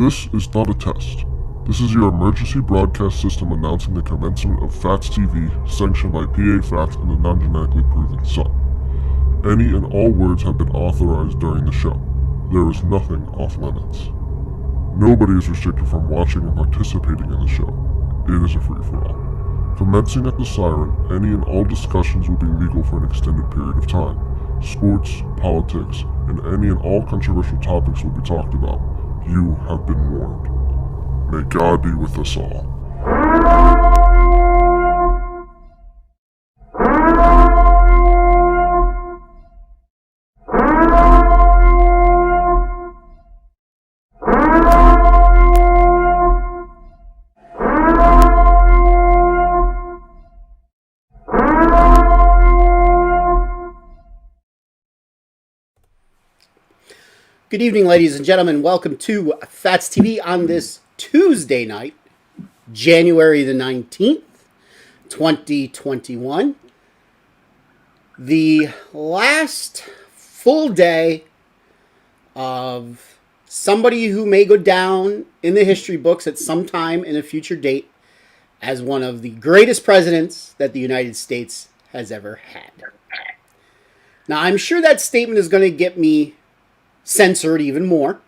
This is not a test. This is your emergency broadcast system announcing the commencement of Phatts TV, sanctioned by PA Phatts and the non-genetically proven Sun. Any and all words have been authorized during the show. There is nothing off limits. Nobody is restricted from watching and participating in the show. It is a free-for-all. Commencing at the siren, any and all discussions will be legal for an extended period of time. Sports, politics, and any and all controversial topics will be talked about. You have been warned. May God be with us all. Good evening, ladies and gentlemen. Welcome to Phatts TV on this Tuesday night, January the 19th, 2021. The last full day of somebody who may go down in the history books at some time in a future date as one of the greatest presidents that the United States has ever had. Now, I'm sure that statement is going to get me censored even more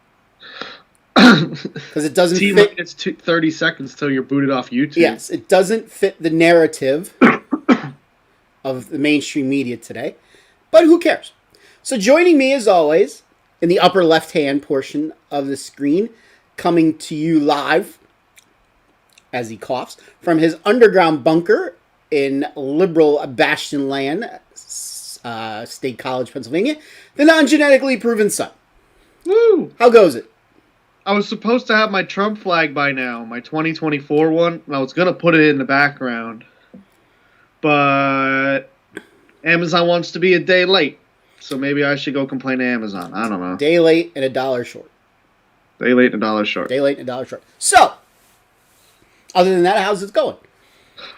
because it doesn't fit. It's 30 seconds till you're booted off YouTube. Yes, it doesn't fit the narrative of the mainstream media today, but who cares? So joining me as always in the upper left-hand portion of the screen, coming to you live as he coughs from his underground bunker in liberal Bastion Land, State College, Pennsylvania, the non-genetically proven Sun. Woo! How goes it? I was supposed to have my Trump flag by now, my 2024 one, and I was going to put it in the background. But Amazon wants to be a day late, so maybe I should go complain to Amazon. I don't know. Day late and $1 short. Day late and $1 short. Day late and $1 short. So, other than that, how's it going?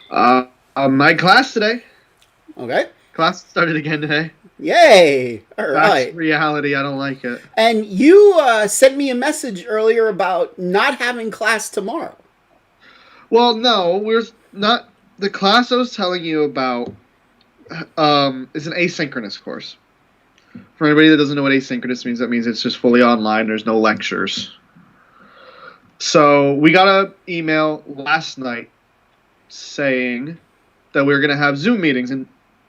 My class today. Okay. Class started again today. Yay! All right. That's reality. I don't like it. And you sent me a message earlier about not having class tomorrow. Well, no, we're not. The class I was telling you about is an asynchronous course. For anybody that doesn't know what asynchronous means, that means it's just fully online. There's no lectures. So we got an email last night saying that we were going to have Zoom meetings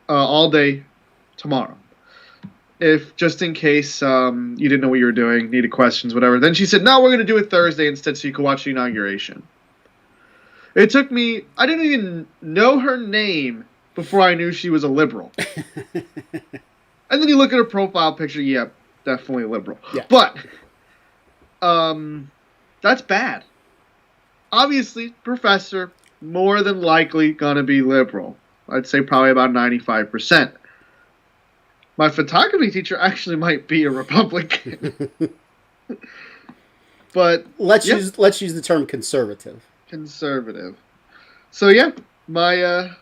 all day tomorrow. If just in case you didn't know what you were doing, needed questions, whatever. Then she said, no, we're going to do it Thursday instead so you can watch the inauguration. It took me, I didn't even know her name before I knew she was a liberal. And then you look at her profile picture, yeah, definitely liberal. Yeah. But that's bad. Obviously, professor, more than likely going to be liberal. I'd say probably about 95%. My photography teacher actually might be a Republican. But let's use the term conservative. Conservative. So yeah,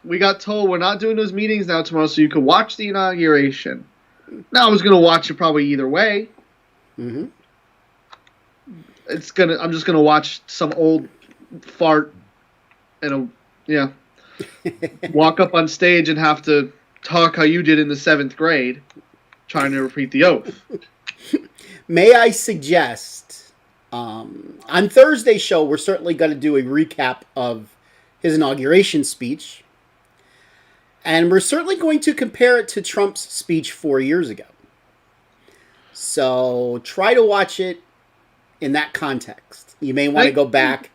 we got told we're not doing those meetings now tomorrow, so you can watch the inauguration. Now I was gonna watch it probably either way. Mm-hmm. I'm just gonna watch some old fart and walk up on stage and have to talk how you did in the 7th grade, trying to repeat the oath. May I suggest, on Thursday's show, we're certainly going to do a recap of his inauguration speech. And we're certainly going to compare it to Trump's speech 4 years ago. So try to watch it in that context. You may want to go back.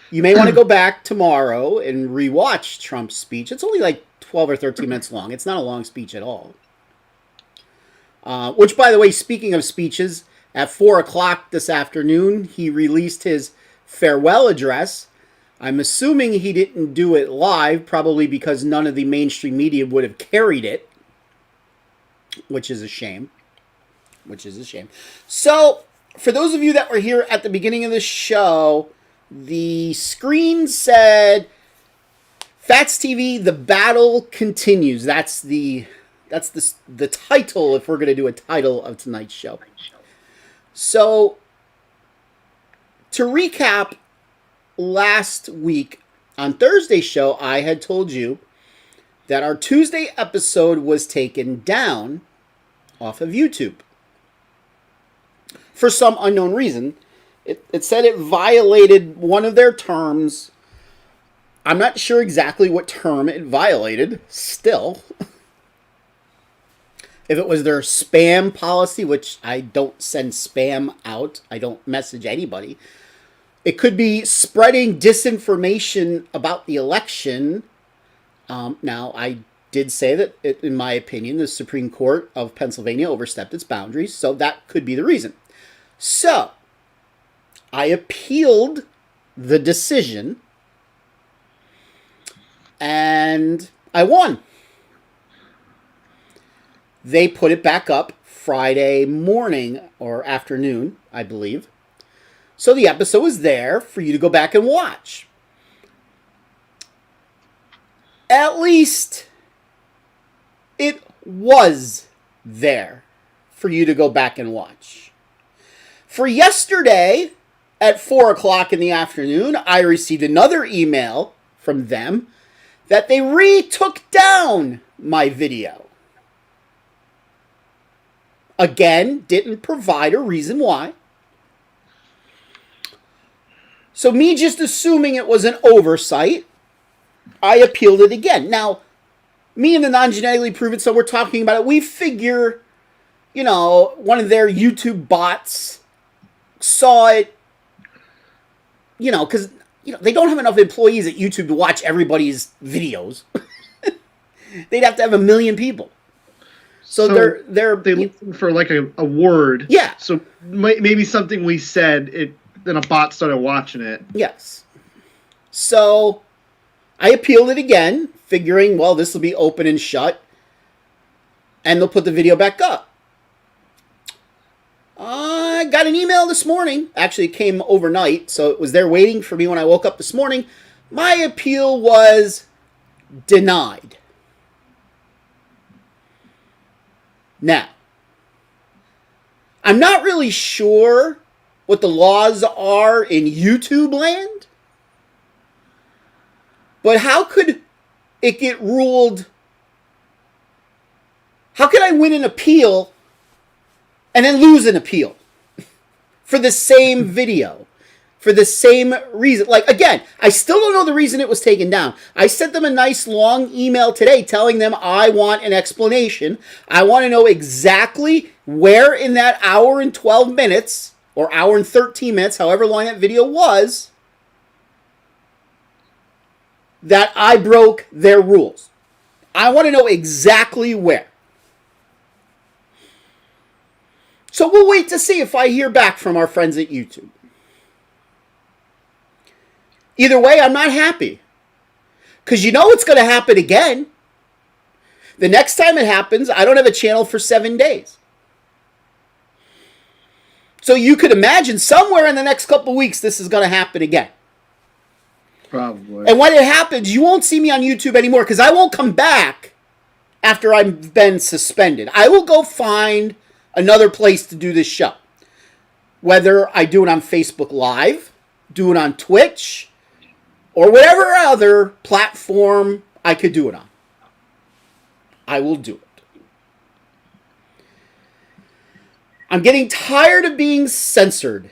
You may want to go back tomorrow and rewatch Trump's speech. It's only like 12 or 13 minutes long. It's not a long speech at all. Which, by the way, speaking of speeches, at 4 o'clock this afternoon, he released his farewell address. I'm assuming he didn't do it live, probably because none of the mainstream media would have carried it, which is a shame. So, for those of you that were here at the beginning of the show, the screen said, Phatts TV, the battle continues. That's the title, if we're going to do a title of tonight's show. So, To recap, last week on Thursday's show, I had told you that our Tuesday episode was taken down off of YouTube. For some unknown reason, it said it violated one of their terms. I'm not sure exactly what term it violated, still. If it was their spam policy, which I don't send spam out, I don't message anybody. It could be spreading disinformation about the election. Now, I did say that, in my opinion, the Supreme Court of Pennsylvania overstepped its boundaries, so that could be the reason. So, I appealed the decision, and I won. They put it back up Friday morning or afternoon, I believe. So the episode was there for you to go back and watch. At least it was there for you to go back and watch. For yesterday at 4 o'clock in the afternoon, I received another email from them that they retook down my video. Again, didn't provide a reason why. So me just assuming it was an oversight, I appealed it again. Now, me and the non-genetically proven, so we're talking about it. We figure, one of their YouTube bots saw it, because, they don't have enough employees at YouTube to watch everybody's videos. They'd have to have 1 million people. So they listen for like a word. Yeah. So maybe something we said, then a bot started watching it. Yes. So I appealed it again, figuring, well, this will be open and shut, and they'll put the video back up. I got an email this morning. Actually, it came overnight, so it was there waiting for me when I woke up this morning. My appeal was denied. Now, I'm not really sure what the laws are in YouTube land, but how could it get ruled? How could I win an appeal and then lose an appeal for the same video, for the same reason? Like, again, I still don't know the reason it was taken down. I sent them a nice long email today telling them I want an explanation. I want to know exactly where in that hour and 12 minutes or hour and 13 minutes, however long that video was, that I broke their rules. I want to know exactly where. So we'll wait to see if I hear back from our friends at YouTube. Either way, I'm not happy. Because it's going to happen again. The next time it happens, I don't have a channel for 7 days. So you could imagine somewhere in the next couple weeks, this is going to happen again. Probably. And when it happens, you won't see me on YouTube anymore because I won't come back after I've been suspended. I will go find another place to do this show. Whether I do it on Facebook Live, do it on Twitch, or whatever other platform I could do it on. I will do it. I'm getting tired of being censored.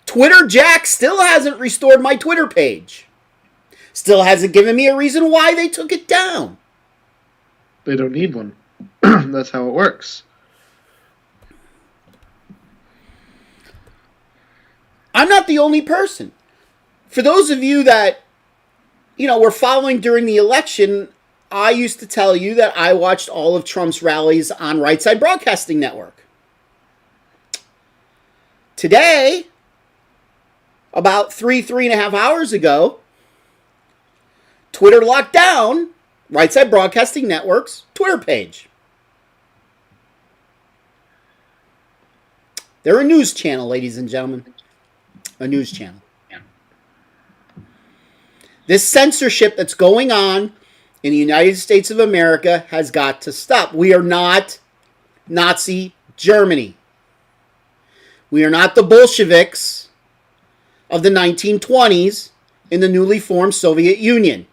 Twitter Jack still hasn't restored my Twitter page. Still hasn't given me a reason why they took it down. They don't need one. That's how it works. I'm not the only person. For those of you that, were following during the election, I used to tell you that I watched all of Trump's rallies on Right Side Broadcasting Network. Today, about 3.5 hours ago, Twitter locked down Right Side Broadcasting Network's Twitter page. They're a news channel, ladies and gentlemen. A news channel. This censorship that's going on in the United States of America has got to stop. We are not Nazi Germany. We are not the Bolsheviks of the 1920s in the newly formed Soviet Union.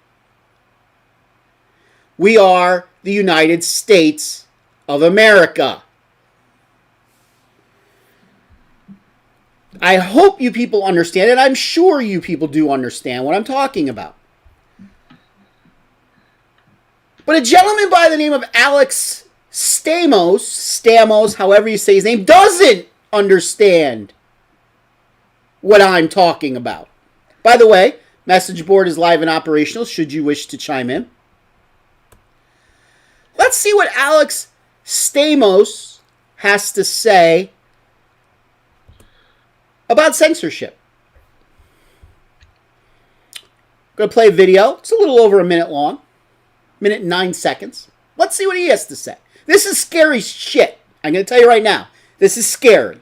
We are the United States of America. I hope you people understand it. I'm sure you people do understand what I'm talking about. But a gentleman by the name of Alex Stamos, however you say his name, doesn't understand what I'm talking about. By the way, message board is live and operational should you wish to chime in. Let's see what Alex Stamos has to say about censorship. I'm going to play a video. It's a little over a minute long. Minute and 9 seconds. Let's see what he has to say. This is scary shit. I'm going to tell you right now. This is scary.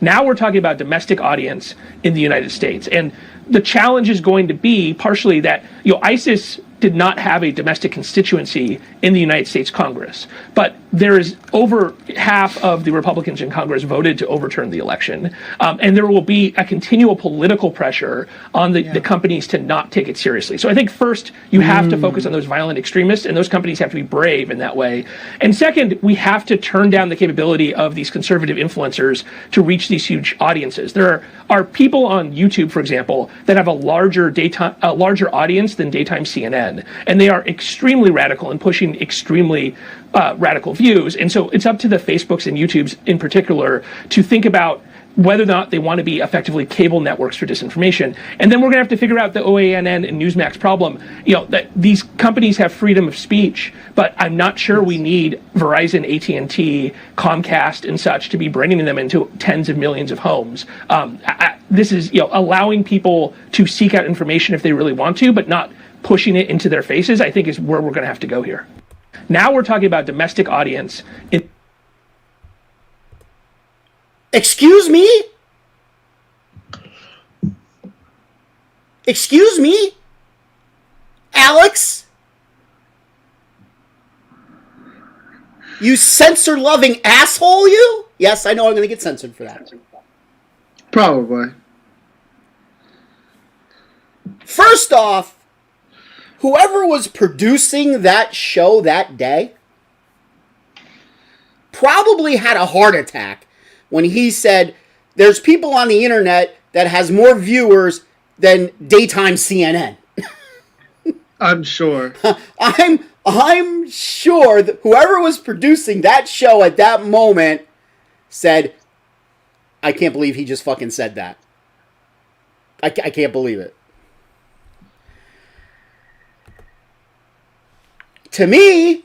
Now we're talking about domestic audience in the United States. And the challenge is going to be partially that, ISIS did not have a domestic constituency in the United States Congress. But there is over half of the Republicans in Congress voted to overturn the election. And there will be a continual political pressure on the companies to not take it seriously. So I think first, you have to focus on those violent extremists, and those companies have to be brave in that way. And second, we have to turn down the capability of these conservative influencers to reach these huge audiences. There are people on YouTube, for example, that have a larger audience than daytime CNN. And they are extremely radical and pushing extremely radical views. And so it's up to the Facebooks and YouTubes in particular to think about whether or not they want to be effectively cable networks for disinformation. And then we're going to have to figure out the OANN and Newsmax problem. That these companies have freedom of speech, but I'm not sure we need Verizon, AT&T, Comcast, and such to be bringing them into tens of millions of homes. This is allowing people to seek out information if they really want to, but not pushing it into their faces, I think is where we're going to have to go here. Now we're talking about domestic audience. Excuse me? Excuse me? Alex? You censor-loving asshole, you? Yes, I know I'm going to get censored for that. Probably. First off, whoever was producing that show that day probably had a heart attack when he said there's people on the internet that has more viewers than daytime CNN. I'm sure. I'm sure that whoever was producing that show at that moment said, I can't believe he just fucking said that. I can't believe it. To me,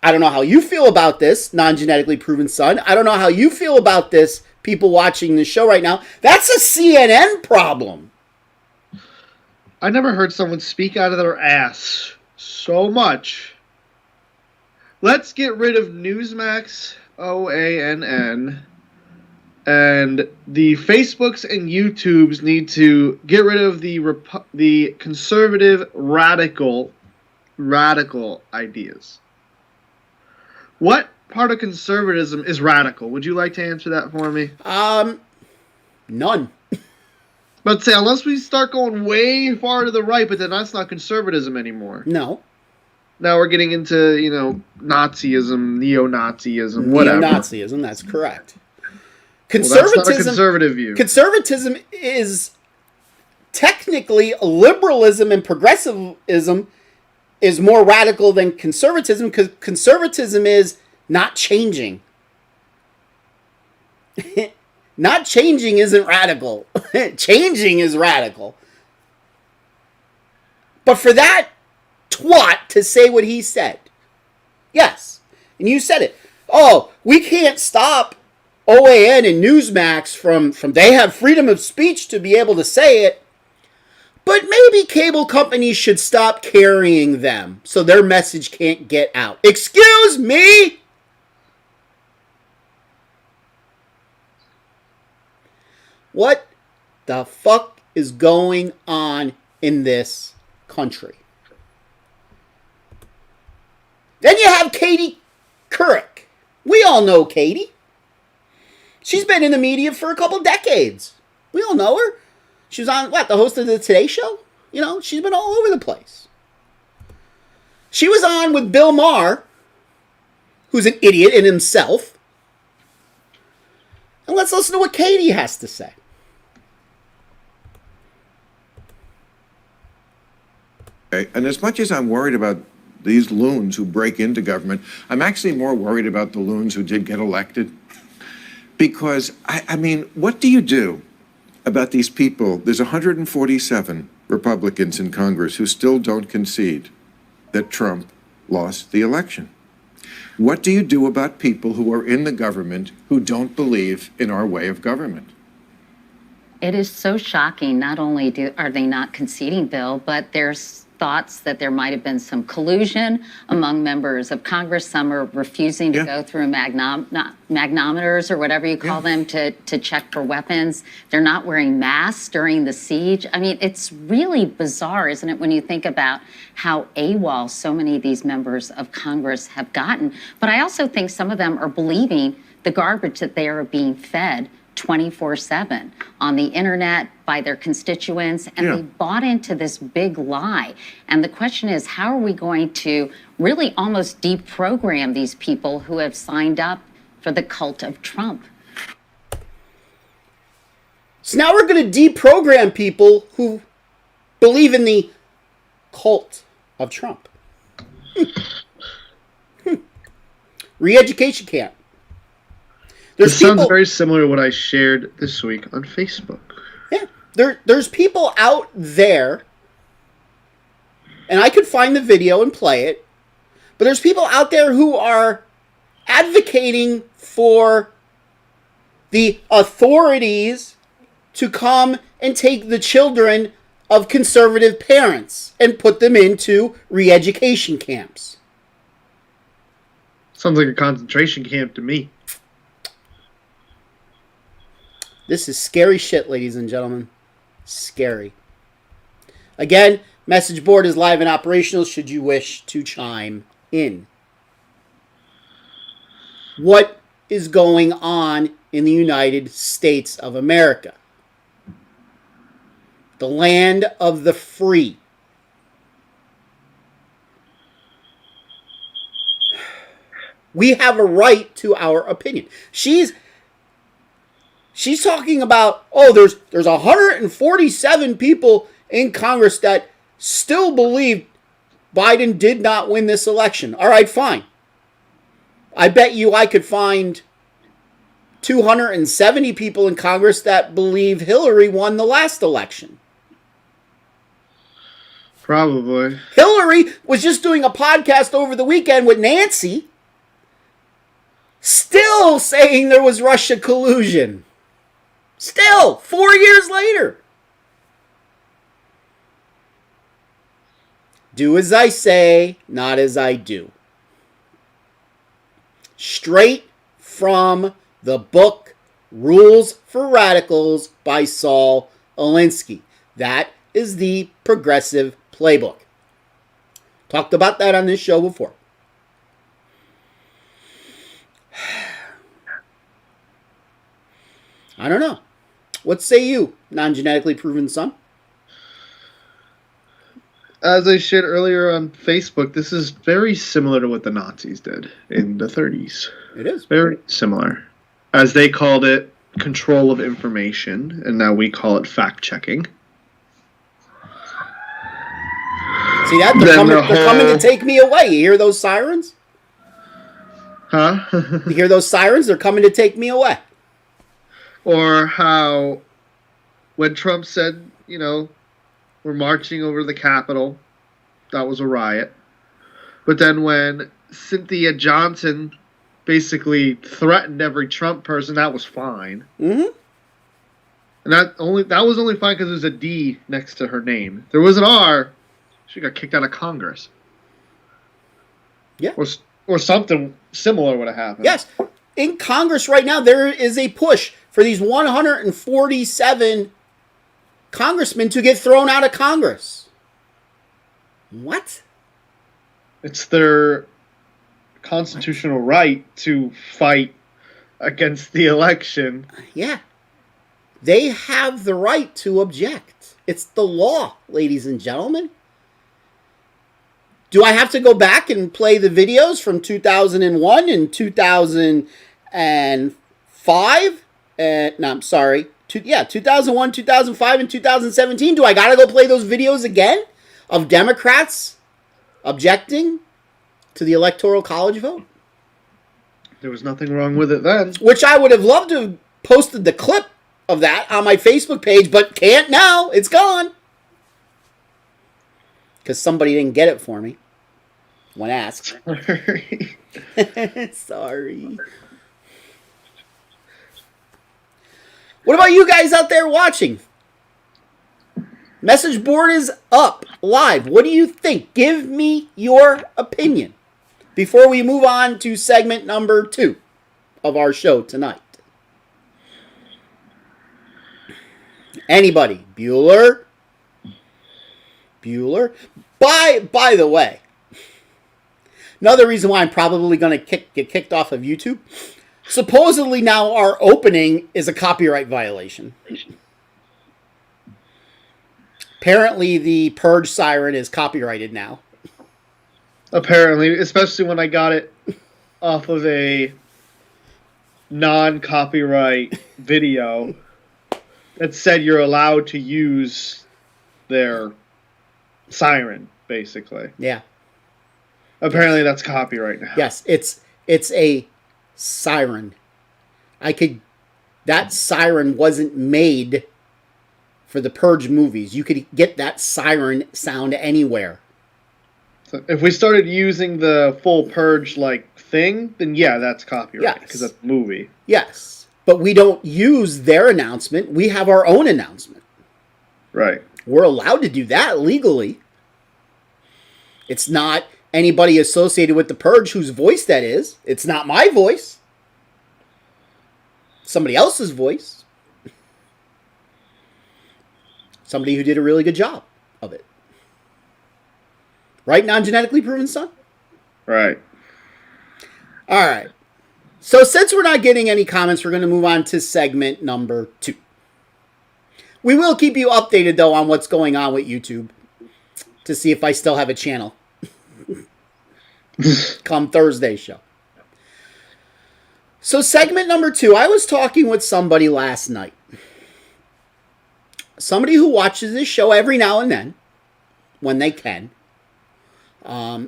I don't know how you feel about this, non-genetically proven son. I don't know how you feel about this, people watching the show right now. That's a CNN problem. I never heard someone speak out of their ass so much. Let's get rid of Newsmax, OANN, and the Facebooks and YouTubes need to get rid of the conservative radical ideas. What part of conservatism is radical? Would you like to answer that for me? None. But say, unless we start going way far to the right, but then that's not conservatism anymore. No. Now we're getting into, Nazism, neo-Nazism, whatever. Neo-Nazism, that's correct. Conservatism, well, that's not a conservative view. Conservatism is technically liberalism, and progressivism is more radical than conservatism, because conservatism is not changing. Not changing isn't radical. Changing is radical. But for that twat to say what he said, yes, and you said it. Oh, we can't stop OAN and Newsmax from they have freedom of speech to be able to say it. But maybe cable companies should stop carrying them so their message can't get out. Excuse me? What the fuck is going on in this country? Then you have Katie Couric. We all know Katie. She's been in the media for a couple decades. We all know her. She was on, the host of the Today Show? You know, she's been all over the place. She was on with Bill Maher, who's an idiot in himself. And let's listen to what Katie has to say. Okay. And as much as I'm worried about these loons who break into government, I'm actually more worried about the loons who did get elected. Because, I mean, what do you do about these people? There's 147 Republicans in Congress who still don't concede that Trump lost the election. What do you do about people who are in the government who don't believe in our way of government? It is so shocking. Not only are they not conceding, Bill, but there's thoughts that there might have been some collusion among members of Congress. Some are refusing to go through magnometers or whatever you call them to check for weapons. They're not wearing masks during the siege. I mean, it's really bizarre, isn't it, when you think about how AWOL so many of these members of Congress have gotten. But I also think some of them are believing the garbage that they are being fed 24/7 on the internet by their constituents, and they bought into this big lie. And the question is, how are we going to really almost deprogram these people who have signed up for the cult of Trump? So now we're going to deprogram people who believe in the cult of Trump. Re-education camp. This sounds very similar to what I shared this week on Facebook. Yeah, there's people out there, and I could find the video and play it, but there's people out there who are advocating for the authorities to come and take the children of conservative parents and put them into re-education camps. Sounds like a concentration camp to me. This is scary shit, ladies and gentlemen. Scary. Again, message board is live and operational should you wish to chime in. What is going on in the United States of America? The land of the free. We have a right to our opinion. She's talking about, there's 147 people in Congress that still believe Biden did not win this election. All right, fine. I bet you I could find 270 people in Congress that believe Hillary won the last election. Probably. Hillary was just doing a podcast over the weekend with Nancy, still saying there was Russia collusion. Still, 4 years later. Do as I say, not as I do. Straight from the book Rules for Radicals by Saul Alinsky. That is the progressive playbook. Talked about that on this show before. I don't know. What say you, non-genetically proven son? As I shared earlier on Facebook, this is very similar to what the Nazis did in the 30s. It is. Very similar. As they called it, control of information, and now we call it fact-checking. See that? They're coming to take me away. You hear those sirens? Huh? You hear those sirens? They're coming to take me away. Or how when Trump said, we're marching over the Capitol, that was a riot. But then when Cynthia Johnson basically threatened every Trump person, that was fine. Mm-hmm. And that was only fine because there was a D next to her name. If there was an R, she got kicked out of Congress. Yeah. Or something similar would have happened. Yes. In Congress right now, there is a push for these 147 congressmen to get thrown out of Congress. What? It's their constitutional right to fight against the election. Yeah. They have the right to object. It's the law, ladies and gentlemen. Do I have to go back and play the videos from 2001 and 2005? No, I'm sorry. 2001, 2005, and 2017. Do I got to go play those videos again of Democrats objecting to the Electoral College vote? There was nothing wrong with it then. Which I would have loved to have posted the clip of that on my Facebook page, but can't now. It's gone. Because somebody didn't get it for me when asked. Sorry. What about you guys out there watching? Message board is up live. What do you think? Give me your opinion before we move on to segment number 2 of our show tonight. Anybody? Bueller? By the way, another reason why I'm probably going to get kicked off of YouTube. Supposedly now our opening is a copyright violation. Apparently the Purge siren is copyrighted now. Apparently, especially when I got it off of a non-copyright video that said you're allowed to use their siren, basically. Yeah. Apparently that's copyright now. Yes, it's a siren. That siren wasn't made for the Purge movies. You could get that siren sound anywhere. So if we started using the full Purge thing, then yeah, that's copyright because that's a movie. Yes, but we don't use their announcement. We have our own announcement. Right. We're allowed to do that legally. It's not anybody associated with the Purge whose voice that is. It's not my voice. Somebody else's voice. Somebody who did a really good job of it. Right, non-genetically proven son? Right. All right. So since we're not getting any comments, we're going to move on to segment number 2. We will keep you updated, though, on what's going on with YouTube to see if I still have a channel come Thursday's show. So segment number 2, I was talking with somebody last night. Somebody who watches this show every now and then, when they can.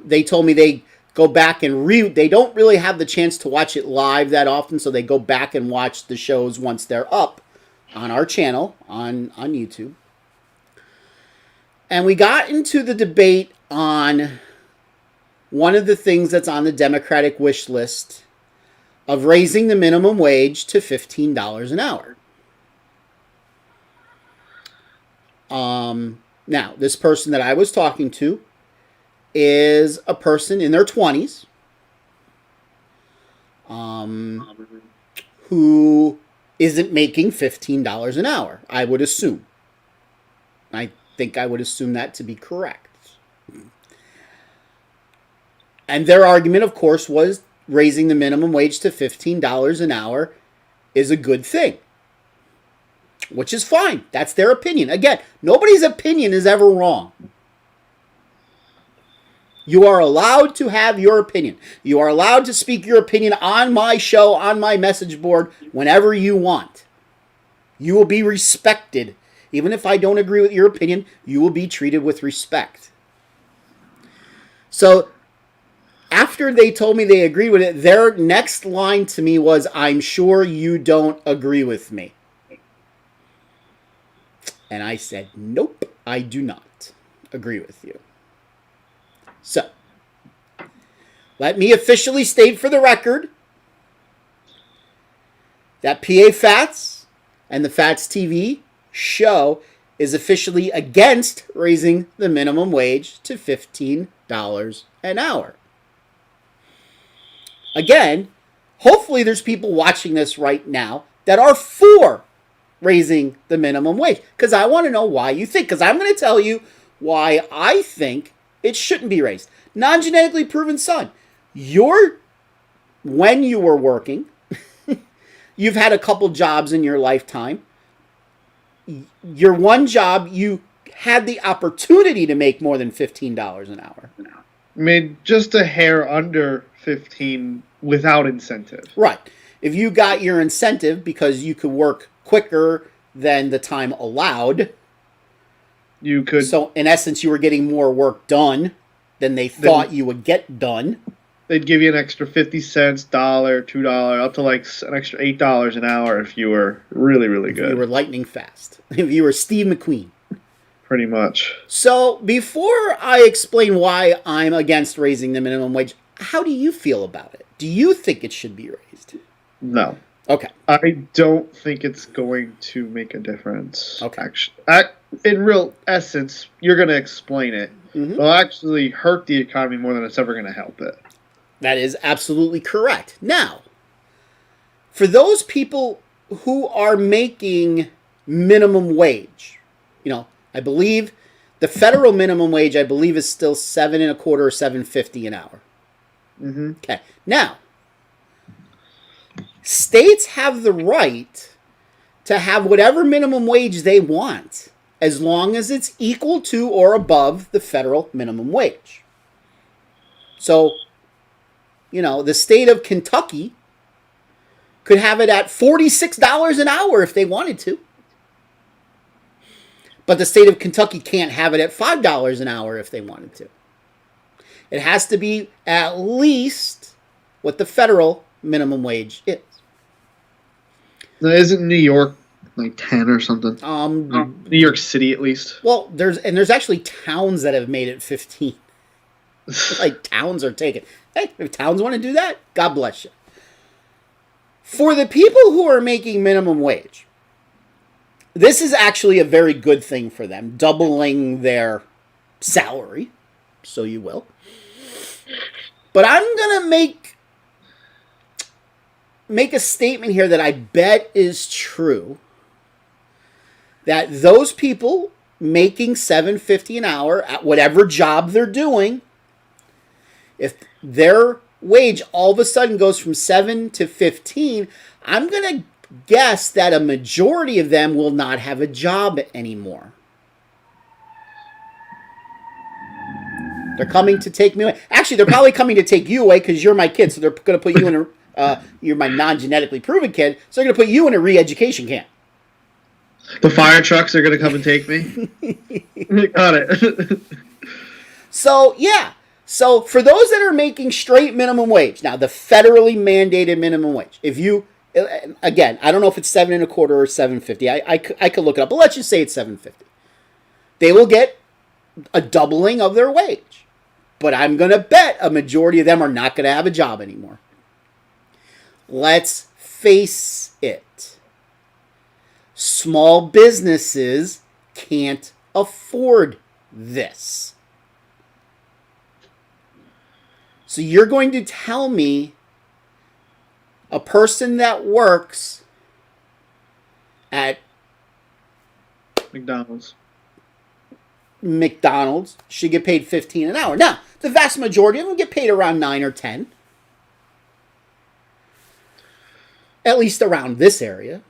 They told me they go back and they don't really have the chance to watch it live that often, so they go back and watch the shows once they're up on our channel on YouTube. And we got into the debate on one of the things that's on the Democratic wish list of raising the minimum wage to $15 an hour. Now, this person that I was talking to is a person in their 20s who isn't making $15 an hour, I would assume. I think I would assume that to be correct. And their argument, of course, was raising the minimum wage to $15 an hour is a good thing. Which is fine. That's their opinion. Again, nobody's opinion is ever wrong. You are allowed to have your opinion. You are allowed to speak your opinion on my show, on my message board, whenever you want. You will be respected. Even if I don't agree with your opinion, you will be treated with respect. So, after they told me they agree with it, their next line to me was, "I'm sure you don't agree with me." And I said, nope, I do not agree with you. So, let me officially state for the record that PA Phatts and the Phatts TV show is officially against raising the minimum wage to $15 an hour. Again, hopefully there's people watching this right now that are for raising the minimum wage, because I want to know why you think, because I'm going to tell you why I think it shouldn't be raised. Non-genetically proven son, your when you were working, you've had a couple jobs in your lifetime. Your one job, you had the opportunity to make more than $15 an hour. Made just a hair under 15 without incentive. Right. If you got your incentive because you could work quicker than the time allowed, You could. so in essence, you were getting more work done than they thought you would get done. They'd give you an extra 50 cents, $1, $2, up to like an extra $8 an hour if you were really, really good. You were lightning fast. If you were Steve McQueen. Pretty much. So before I explain why I'm against raising the minimum wage, how do you feel about it? Do you think it should be raised? No. Okay. I don't think it's going to make a difference. Okay. Actually, in real essence, you're going to explain it. Mhm. It'll actually hurt the economy more than it's ever going to help it. That is absolutely correct. Now, for those people who are making minimum wage, I believe the federal minimum wage, I believe, is still $7.25 or $7.50 an hour. Mm-hmm. Okay. Now, states have the right to have whatever minimum wage they want, as long as it's equal to or above the federal minimum wage. So, the state of Kentucky could have it at $46 an hour if they wanted to. But the state of Kentucky can't have it at $5 an hour if they wanted to. It has to be at least what the federal minimum wage is. Now, isn't New York like 10 or something? New York City, at least. Well, there's actually towns that have made it 15. Like, towns are taken. Hey, if towns want to do that, God bless you. For the people who are making minimum wage, this is actually a very good thing for them, doubling their salary, so you will. But I'm going to make a statement here that I bet is true, that those people making $7.50 an hour at whatever job they're doing, if their wage all of a sudden goes from 7 to 15, I'm going to guess that a majority of them will not have a job anymore. They're coming to take me away. Actually, they're probably coming to take you away because you're my kid, so they're going to put you in you're my non-genetically proven kid, so they're going to put you in a re-education camp. The fire trucks are going to come and take me? Got it. So, yeah. So, for those that are making straight minimum wage, now the federally mandated minimum wage, if you, again, I don't know if it's $7.25 or $7.50. I could look it up, but let's just say it's $7.50. They will get a doubling of their wage. But I'm going to bet a majority of them are not going to have a job anymore. Let's face it. Small businesses can't afford this. So you're going to tell me a person that works at McDonald's should get paid $15 an hour. Now, the vast majority of them get paid around 9 or 10. At least around this area.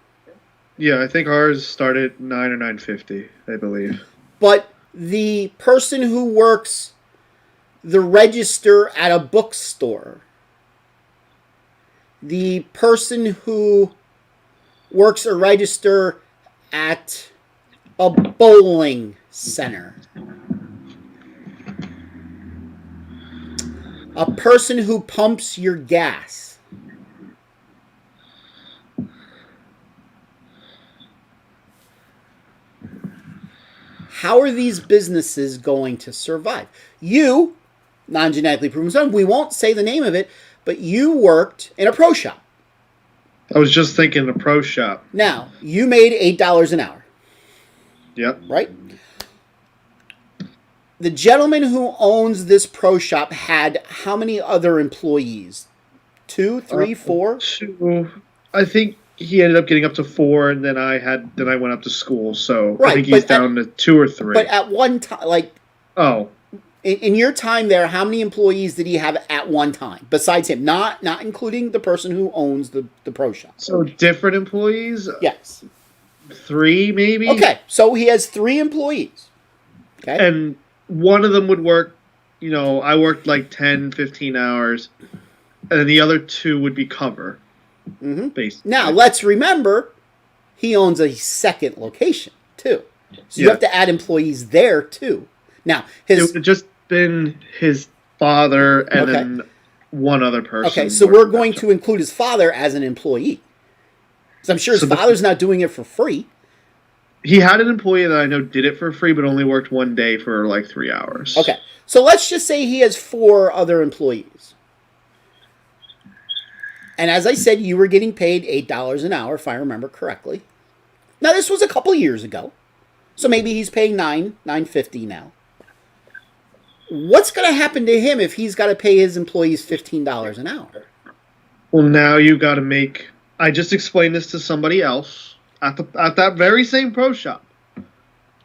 Yeah, I think ours started at $9 or $9.50, I believe. But the person who works the register at a bookstore, the person who works a register at a bowling center, a person who pumps your gas, how are these businesses going to survive? You, non-genetically proven son, we won't say the name of it, but you worked in a pro shop. I was just thinking a pro shop. Now, you made $8 an hour. Yep. Right? The gentleman who owns this pro shop had how many other employees? 2, 3, 4? 2. I think he ended up getting up to 4, and then I went up to school, so Right, I think he's down to 2 or 3. But at one time, like... Oh. In your time there, how many employees did he have at one time besides him? Not including the person who owns the pro shop. So different employees? Yes. 3 maybe? Okay, so he has 3 employees. Okay. And one of them would work, I worked like 10, 15 hours, and then the other 2 would be cover. Mm-hmm. Basically. Now, let's remember, he owns a second location, too. So you have to add employees there, too. Now, it would have just been his father and Okay. then one other person. Okay, so we're going to include his father as an employee. So I'm sure his father's not doing it for free. He had an employee that I know did it for free, but only worked one day for like 3 hours. Okay, so let's just say he has 4 other employees. And as I said, you were getting paid $8 an hour, if I remember correctly. Now, this was a couple years ago. So maybe he's paying $9.50 now. What's going to happen to him if he's got to pay his employees $15 an hour? Well, now you got to make. I just explained this to somebody else at that very same pro shop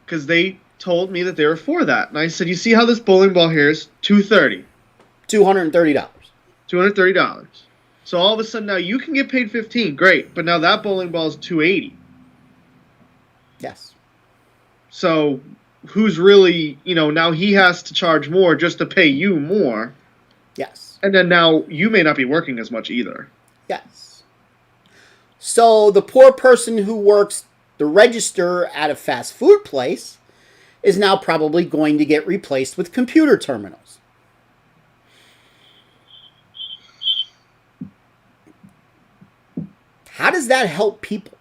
because they told me that they were for that, and I said, "You see how this bowling ball here is $230, $230. $230. So all of a sudden now you can get paid $15, great, but now that bowling ball is $280. Yes. So who's really, now he has to charge more just to pay you more. Yes. And then now you may not be working as much either. Yes. So the poor person who works the register at a fast food place is now probably going to get replaced with computer terminals. How does that help people?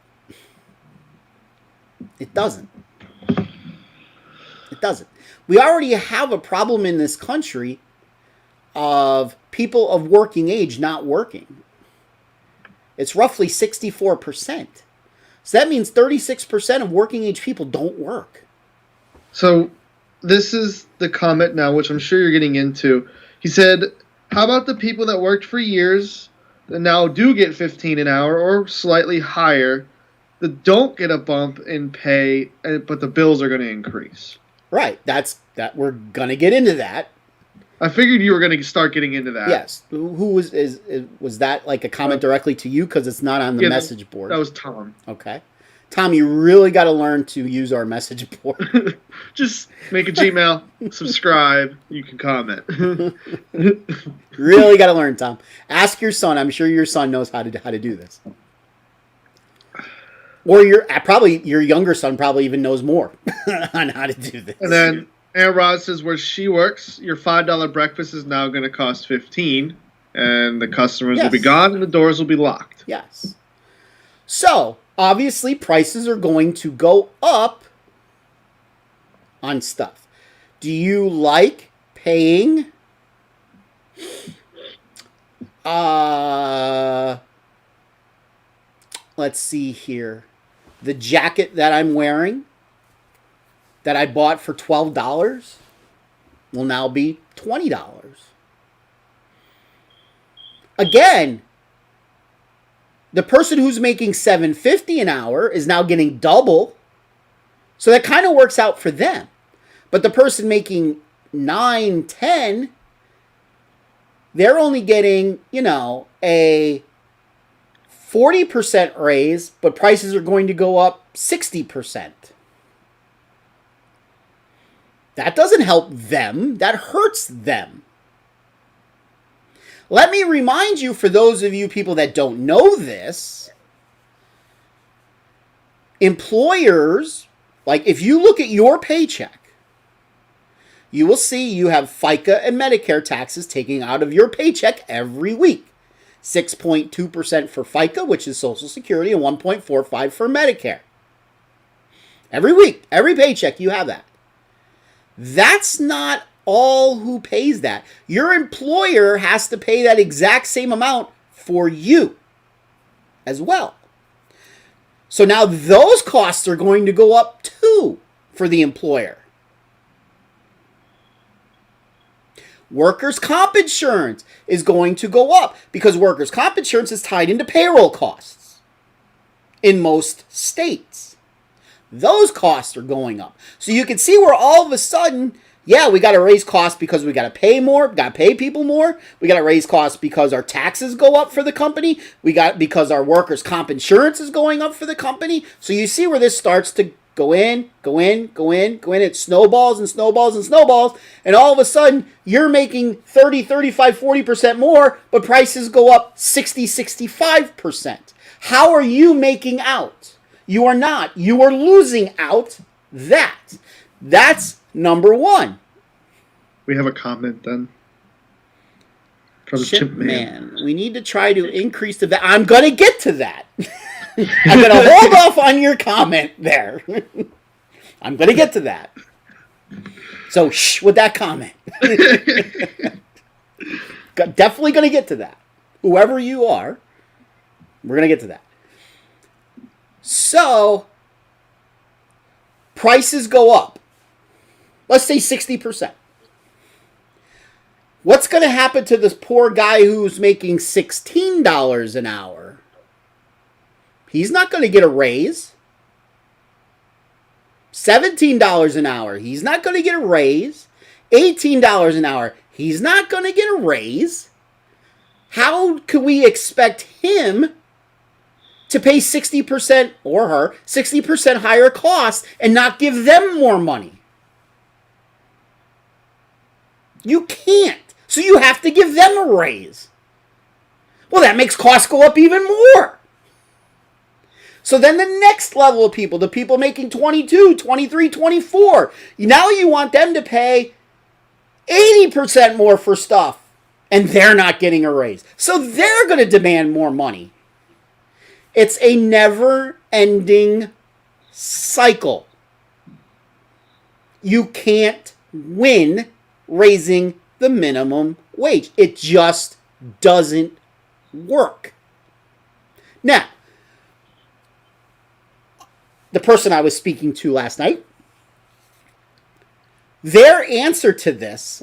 It doesn't. It doesn't. We already have a problem in this country of people of working age not working. It's roughly 64%. So that means 36% of working age people don't work. So this is the comment now, which I'm sure you're getting into. He said, how about the people that worked for years that now do get 15 an hour or slightly higher that don't get a bump in pay, but the bills are going to increase? Right. That we're going to get into that. I figured you were going to start getting into that. Yes. Who was that like a comment directly to you because it's not on the message board? That was Tom. Okay. Tom, you really got to learn to use our message board. Just make a Gmail, subscribe, you can comment. Really got to learn, Tom. Ask your son. I'm sure your son knows how to do this. Or your younger son probably even knows more on how to do this. And then Aaron Rod says, where she works, your $5 breakfast is now going to cost $15, and the customers will be gone and the doors will be locked. Yes. So, obviously, prices are going to go up on stuff. Do you like paying let's see here. The jacket that I'm wearing that I bought for $12 will now be $20. Again, the person who's making $7.50 an hour is now getting double. So that kind of works out for them. But the person making $9, $10, they're only getting, a 40% raise, but prices are going to go up 60%. That doesn't help them. That hurts them. Let me remind you, for those of you people that don't know this, employers, like if you look at your paycheck, you will see you have FICA and Medicare taxes taking out of your paycheck every week. 6.2% for FICA, which is Social Security, and 1.45% for Medicare. Every week, every paycheck, you have that. That's not all who pays that. Your employer has to pay that exact same amount for you as well. So now those costs are going to go up too for the employer. Workers' comp insurance is going to go up because workers' comp insurance is tied into payroll costs in most states. Those costs are going up. So you can see where all of a sudden Yeah, we got to raise costs because we got to pay more, got to pay people more. We got to raise costs because our taxes go up for the company. Because our workers' comp insurance is going up for the company. So you see where this starts to go in. It snowballs and snowballs and snowballs. And all of a sudden, you're making 30, 35, 40% more, but prices go up 60, 65%. How are you making out? You are not. You are losing out that. That's number one. We have a comment then. From Chip Man. We need to try to increase the value. I'm going to get to that. I'm going to hold off on your comment there. I'm going to get to that. So, shh with that comment. Definitely going to get to that. Whoever you are, we're going to get to that. So, prices go up. Let's say 60%. What's going to happen to this poor guy who's making $16 an hour? He's not going to get a raise. $17 an hour. He's not going to get a raise. $18 an hour. He's not going to get a raise. How could we expect him to pay 60% or her 60% higher costs and not give them more money? You can't. So you have to give them a raise. Well, that makes costs go up even more. So then the next level of people, the people making 22, 23, 24, now you want them to pay 80% more for stuff, and they're not getting a raise. So they're going to demand more money. It's a never-ending cycle. You can't win raising the minimum wage. It just doesn't work. Now, the person I was speaking to last night, their answer to this,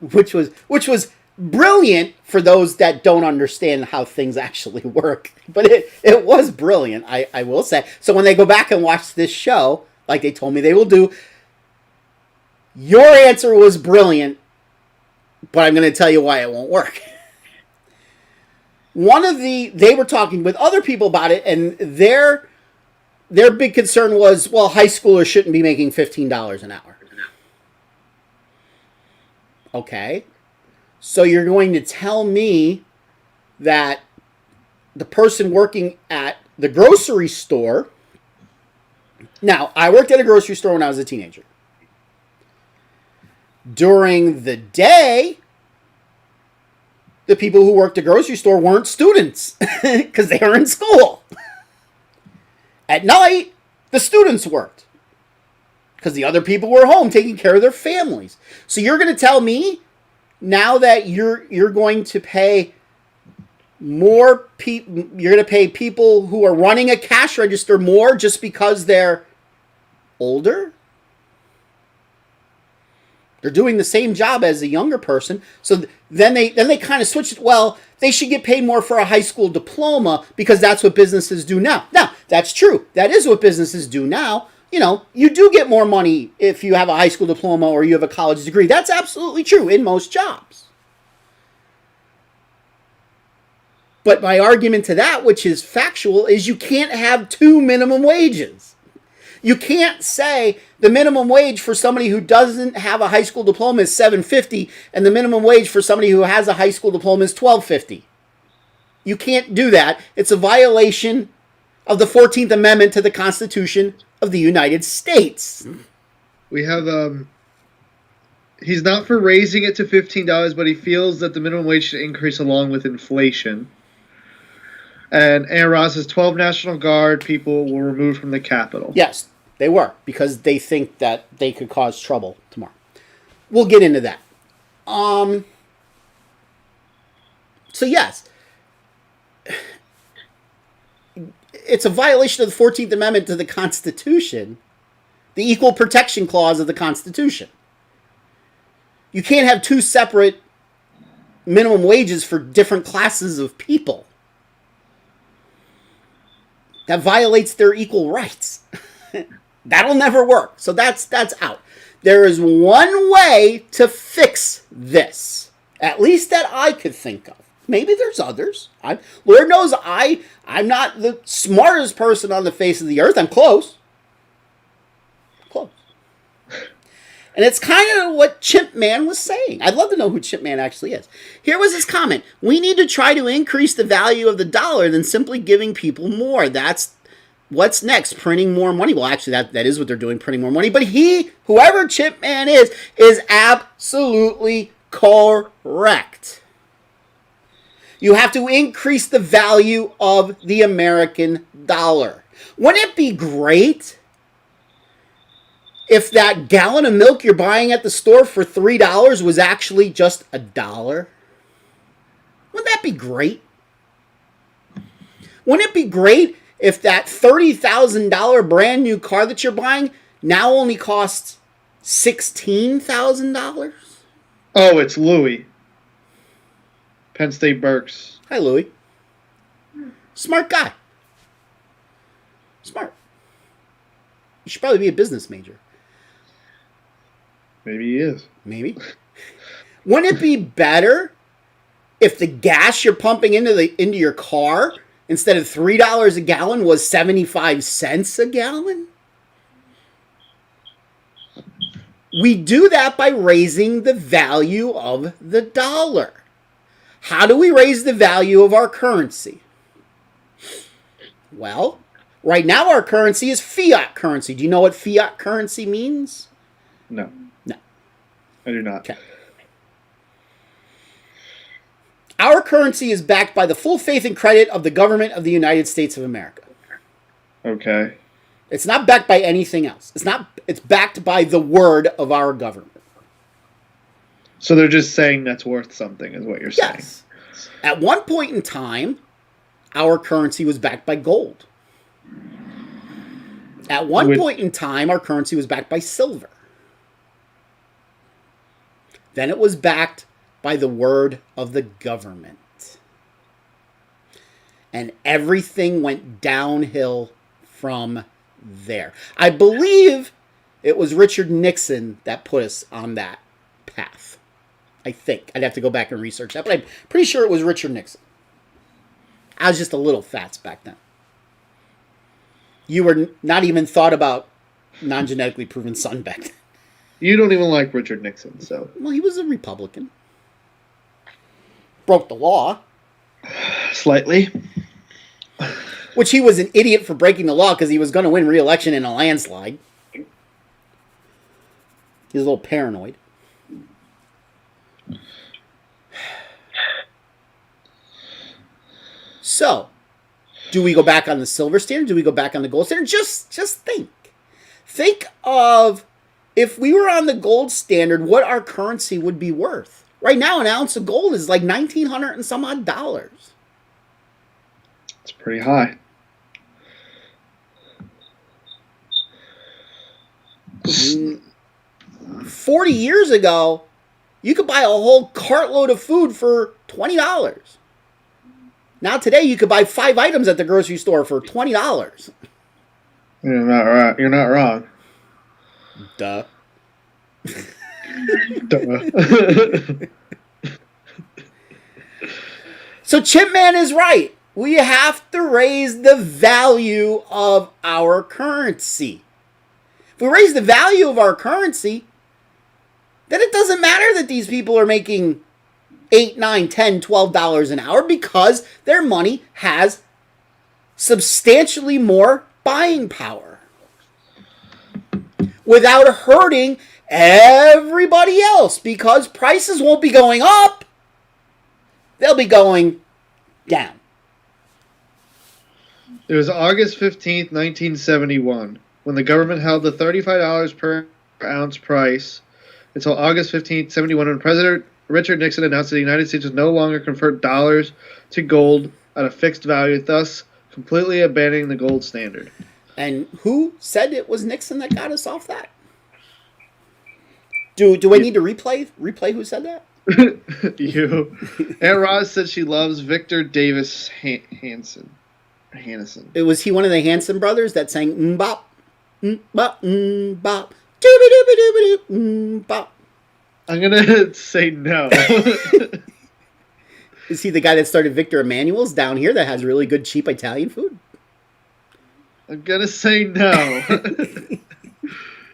which was brilliant for those that don't understand how things actually work, but it was brilliant, I will say. So when they go back and watch this show, like they told me they will do, your answer was brilliant, but I'm going to tell you why it won't work. They were talking with other people about it, and their big concern was, well, high schoolers shouldn't be making $15 an hour. Okay. So you're going to tell me that the person working at the grocery store... Now, I worked at a grocery store when I was a teenager. During the day, the people who worked at the grocery store weren't students because they were in school. At night, the students worked because the other people were home taking care of their families. So you're going to tell me now that you're going to pay more people, you're going to pay people who are running a cash register more just because they're older? They're doing the same job as a younger person. So then they kind of switched. Well, they should get paid more for a high school diploma because that's what businesses do now. Now, that's true. That is what businesses do now. You know, you do get more money if you have a high school diploma or you have a college degree. That's absolutely true in most jobs. But my argument to that, which is factual, is you can't have two minimum wages. You can't say the minimum wage for somebody who doesn't have a high school diploma is $7.50 and the minimum wage for somebody who has a high school diploma is $12.50. You can't do that. It's a violation of the 14th Amendment to the Constitution of the United States. We have he's not for raising it to $15, but he feels that the minimum wage should increase along with inflation. And Aaron Ross says 12 National Guard people were removed from the Capitol. Yes, they were, because they think that they could cause trouble tomorrow. We'll get into that. So yes, it's a violation of the 14th Amendment to the Constitution, the Equal Protection Clause of the Constitution. You can't have two separate minimum wages for different classes of people. That violates their equal rights. That'll never work. So that's out. There is one way to fix this, at least that I could think of. Maybe there's others. Lord knows I'm not the smartest person on the face of the earth. I'm close. Close. And it's kind of what Chimp Man was saying. I'd love to know who Chimp Man actually is. Here was his comment. We need to try to increase the value of the dollar than simply giving people more. That's what's next. Printing more money. Well, actually, that is what they're doing, printing more money. But whoever Chimp Man is absolutely correct. You have to increase the value of the American dollar. Wouldn't it be great if that gallon of milk you're buying at the store for $3 was actually just $1? Wouldn't that be great? Wouldn't it be great if that $30,000 brand new car that you're buying now only costs $16,000? Oh, it's Louis. Penn State Berks. Hi, Louis. Smart guy. Smart. You should probably be a business major. Maybe he is. Maybe. Wouldn't it be better if the gas you're pumping into your car instead of $3 a gallon was 75 cents a gallon? We do that by raising the value of the dollar. How do we raise the value of our currency? Well, right now our currency is fiat currency. Do you know what fiat currency means? No. No. I do not. Okay. Our currency is backed by the full faith and credit of the government of the United States of America. Okay. It's not backed by anything else. It's backed by the word of our government. So they're just saying that's worth something, is what you're saying. Yes. At one point in time, our currency was backed by gold. At one point in time, our currency was backed by silver. Then it was backed by the word of the government. And everything went downhill from there. I believe it was Richard Nixon that put us on that path. I think. I'd have to go back and research that, but I'm pretty sure it was Richard Nixon. I was just a little Phatts back then. You were not even thought about non-genetically proven son back then. You don't even like Richard Nixon, so. Well, he was a Republican. Broke the law. Slightly. Which he was an idiot for breaking the law because he was going to win re-election in a landslide. He was a little paranoid. So, do we go back on the silver standard? Do we go back on the gold standard? Just think. Think of if we were on the gold standard, what our currency would be worth. Right now, an ounce of gold is like $1,900 and some odd dollars. It's pretty high. Mm, 40 years ago, you could buy a whole cartload of food for $20. Now today, you could buy 5 items at the grocery store for $20. You're not right. You're not wrong. Duh. Duh. So Chimp Man is right. We have to raise the value of our currency. If we raise the value of our currency, then it doesn't matter that these people are making $8, $9, $10, $12 an hour because their money has substantially more buying power without hurting everybody else because prices won't be going up. They'll be going down. It was August 15th, 1971, when the government held the $35 per ounce price until August 15th, 71, when President Richard Nixon announced that the United States would no longer convert dollars to gold at a fixed value, thus completely abandoning the gold standard. And who said it was Nixon that got us off that? Do I need to replay who said that? You. Aunt Roz said she loves Victor Davis Hannison. Was he one of the Hanson brothers that sang "Mbop, Mbop, Mbop"? Dooby-dooby-dooby-doo. Bop. I'm gonna say no. Is he the guy that started Victor Emmanuel's down here that has really good, cheap Italian food? I'm gonna say no.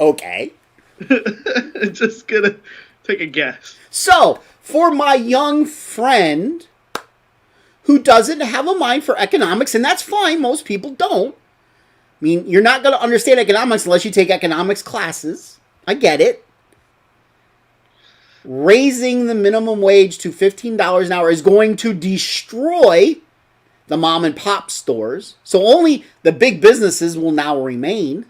Okay. Just gonna take a guess. So, for my young friend who doesn't have a mind for economics, and that's fine, most people don't. I mean, you're not going to understand economics unless you take economics classes. I get it. Raising the minimum wage to $15 an hour is going to destroy the mom and pop stores. So only the big businesses will now remain.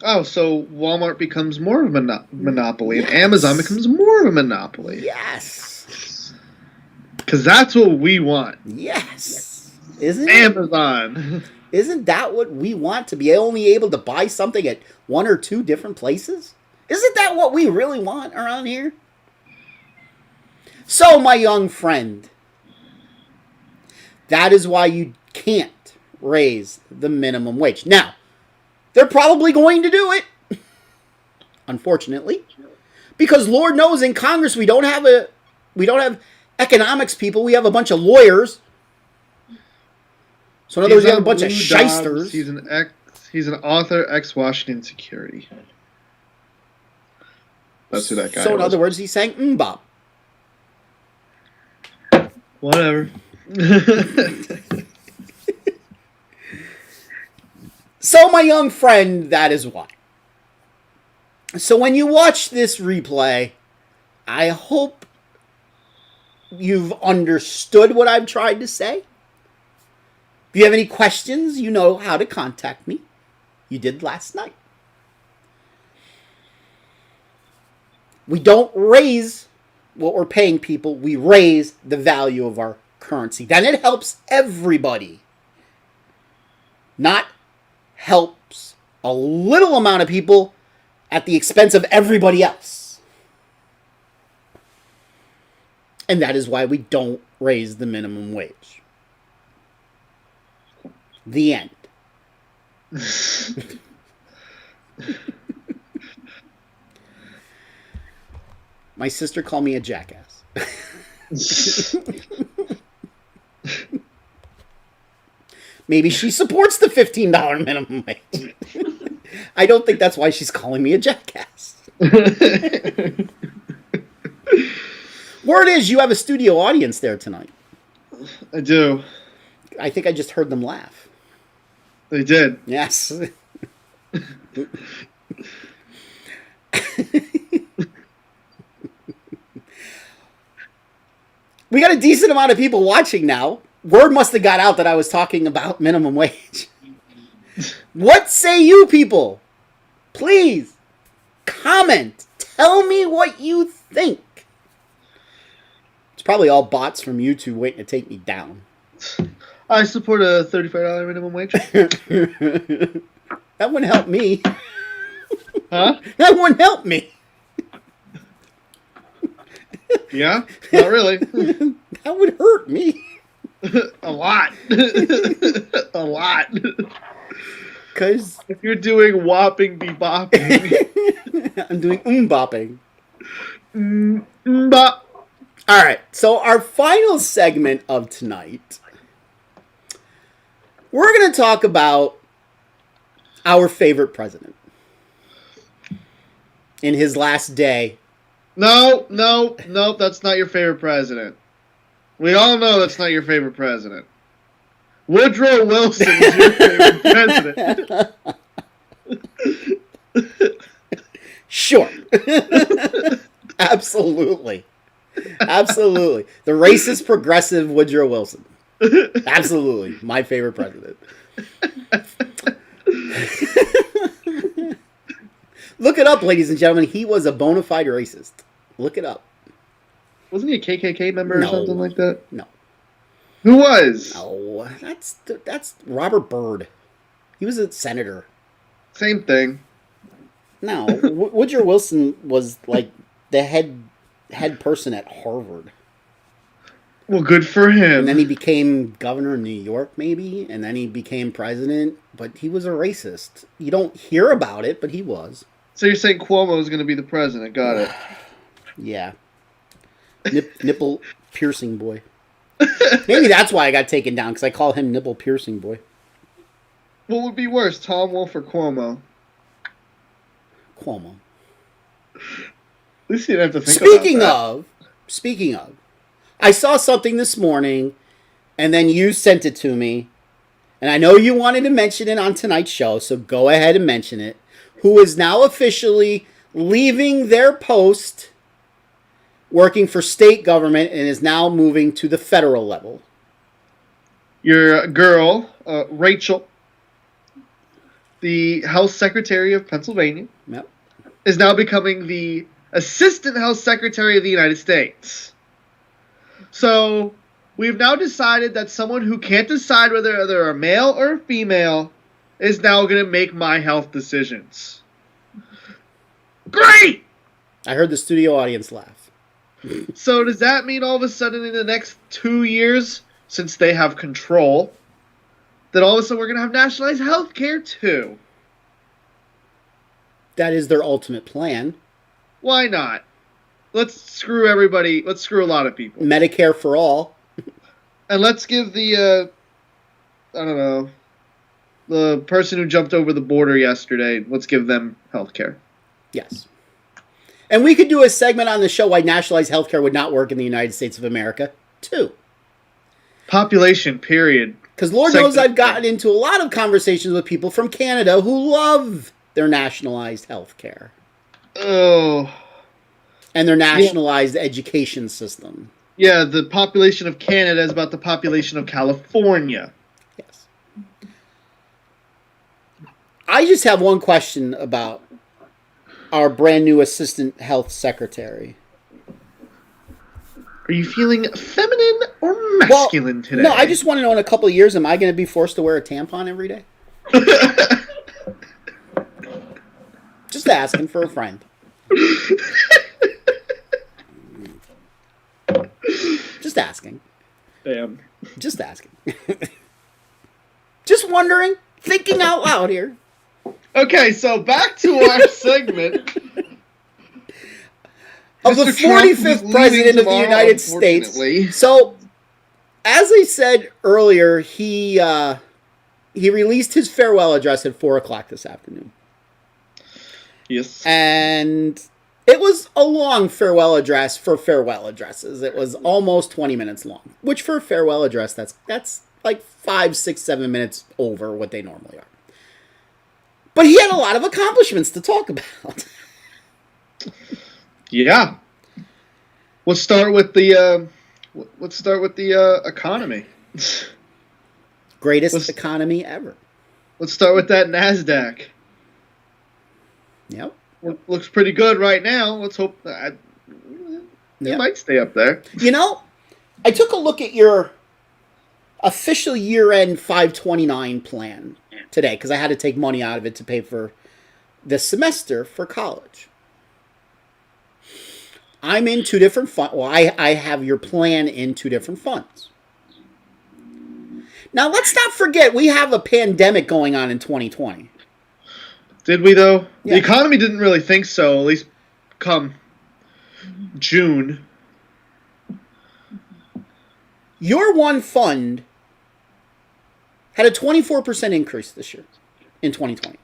Oh, so Walmart becomes more of a monopoly, and Amazon becomes more of a monopoly. Yes. Because that's what we want. Yes. Isn't it? Amazon. Isn't that what we want? To be only able to buy something at one or two different places? Isn't that what we really want around here? So, my young friend, that is why you can't raise the minimum wage. Now, they're probably going to do it, unfortunately, because Lord knows in Congress we don't have economics people. We have a bunch of lawyers. So in other words, you have a bunch of shysters. He's an author, ex-Washington security. That's who that guy is. So in other words, he's saying Bob. Whatever. So, my young friend, that is why. So, when you watch this replay, I hope you've understood what I've tried to say. If you have any questions, you know how to contact me. You did last night. We don't raise what we're paying people. We raise the value of our currency. Then it helps everybody. Not helps a little amount of people at the expense of everybody else. And that is why we don't raise the minimum wage. The end. My sister called me a jackass. Maybe she supports the $15 minimum wage. I don't think that's why she's calling me a jackass. Word is you have a studio audience there tonight. I do. I think I just heard them laugh. They did. Yes. We got a decent amount of people watching now. Word must have got out that I was talking about minimum wage. What say you people? Please, comment. Tell me what you think. It's probably all bots from YouTube waiting to take me down. I support a $35 minimum wage. That wouldn't help me. Huh? That wouldn't help me. Yeah? Not really. That would hurt me. A lot. A lot. Because if you're doing whopping bebopping. I'm doing bopping. Bop. All right. So our final segment of tonight, we're going to talk about our favorite president in his last day. No, that's not your favorite president. We all know that's not your favorite president. Woodrow Wilson is your favorite president. Sure. Absolutely. Absolutely. The racist progressive Woodrow Wilson. Absolutely. My favorite president. Look it up, ladies and gentlemen. He was a bona fide racist. Look it up. Wasn't he a KKK member or something like that? No. Who was? No. That's Robert Byrd. He was a senator. Same thing. No. Woodrow Wilson was like the head person at Harvard. Well, good for him. And then he became governor of New York, maybe, and then he became president. But he was a racist. You don't hear about it, but he was. So you're saying Cuomo is going to be the president? Got it. Yeah. Nipple piercing boy. Maybe that's why I got taken down, because I call him nipple piercing boy. What would be worse, Tom Wolfe or Cuomo? Cuomo. At least you didn't have to think Speaking of, I saw something this morning, and then you sent it to me, and I know you wanted to mention it on tonight's show, so go ahead and mention it. Who is now officially leaving their post working for state government and is now moving to the federal level. Your girl, Rachel, the Health Secretary of Pennsylvania, Yep. is now becoming the Assistant Health Secretary of the United States. So we've now decided that someone who can't decide whether they're a male or a female is now going to make my health decisions. Great! I heard the studio audience laugh. So does that mean all of a sudden in the next 2 years, since they have control, that all of a sudden we're going to have nationalized health care too? That is their ultimate plan. Why not? Let's screw everybody. Let's screw a lot of people. Medicare for all. And let's give the, I don't know, the person who jumped over the border yesterday, let's give them health care. Yes. And we could do a segment on the show why nationalized healthcare would not work in the United States of America, too. Population, period. Because Lord knows I've gotten into a lot of conversations with people from Canada who love their nationalized healthcare. Oh. And their nationalized education system. Yeah, the population of Canada is about the population of California. Yes. I just have one question about our brand new assistant health secretary. Are you feeling feminine or masculine today? No, I just want to know in a couple of years, am I going to be forced to wear a tampon every day? Just asking for a friend. Just asking. Damn. Just asking. Just wondering. Thinking out loud here. Okay, so back to our segment. Of the 45th president of the United States. So, as I said earlier, he released his farewell address at 4 o'clock this afternoon. Yes. And it was a long farewell address for farewell addresses. It was almost 20 minutes long, which for a farewell address, that's like 5, 6, 7 minutes over what they normally are. But he had a lot of accomplishments to talk about. Yeah. Let's start with the economy. Greatest economy ever. Let's start with that NASDAQ. Yep. Looks pretty good right now. Let's hope that it might stay up there. You know, I took a look at your official year-end 529 plan today because I had to take money out of it to pay for this semester for college. I'm in 2 different funds. Well, I have your plan in 2 different funds. Now, let's not forget, we have a pandemic going on in 2020. Did we, though? Yeah. The economy didn't really think so, at least come June. Your one fund had a 24% increase this year in 2020.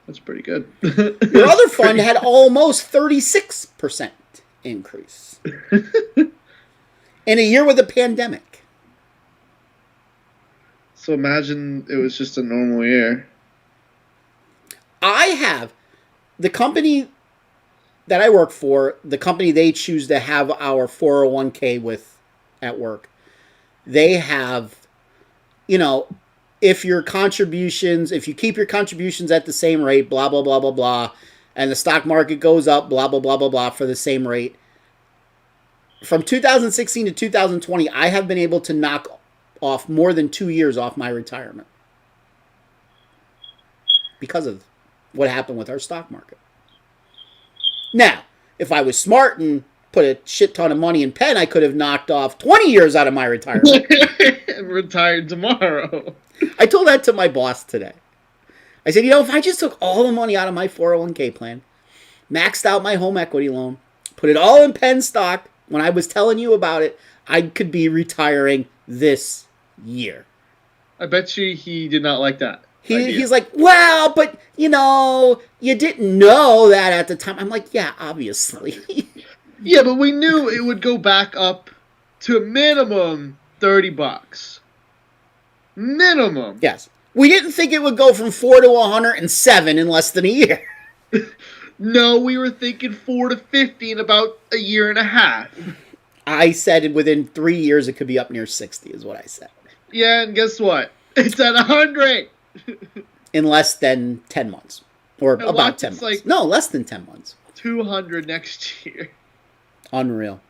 That's pretty good. Your other fund had almost 36% increase in a year with a pandemic. So imagine it was just a normal year. I have the company that I work for, the company they choose to have our 401k with at work. They have, you know, if you keep your contributions at the same rate, blah, blah, blah, blah, blah, and the stock market goes up, blah, blah, blah, blah, blah, for the same rate. From 2016 to 2020, I have been able to knock off more than 2 years off my retirement because of what happened with our stock market. Now, if I was smart and put a shit ton of money in pen, I could have knocked off 20 years out of my retirement. Retired tomorrow. I told that to my boss today. I said, you know, if I just took all the money out of my 401k plan maxed out my home equity loan, put it all in Penn stock. When I was telling you about it, I could be retiring this year. I bet you he did not like that. idea. He's like, well, but, you didn't know that at the time. I'm like, yeah, obviously. Yeah, but we knew it would go back up to a minimum $30. Minimum. Yes. We didn't think it would go from 4 to 107 in less than a year. No, we were thinking 4 to 50 in about a year and a half. I said within 3 years it could be up near 60 is what I said. Yeah, and guess what? It's at 100. In less than 10 months. Or And about watch, 10 it's months. like- No, less than 10 months. 200 next year. Unreal.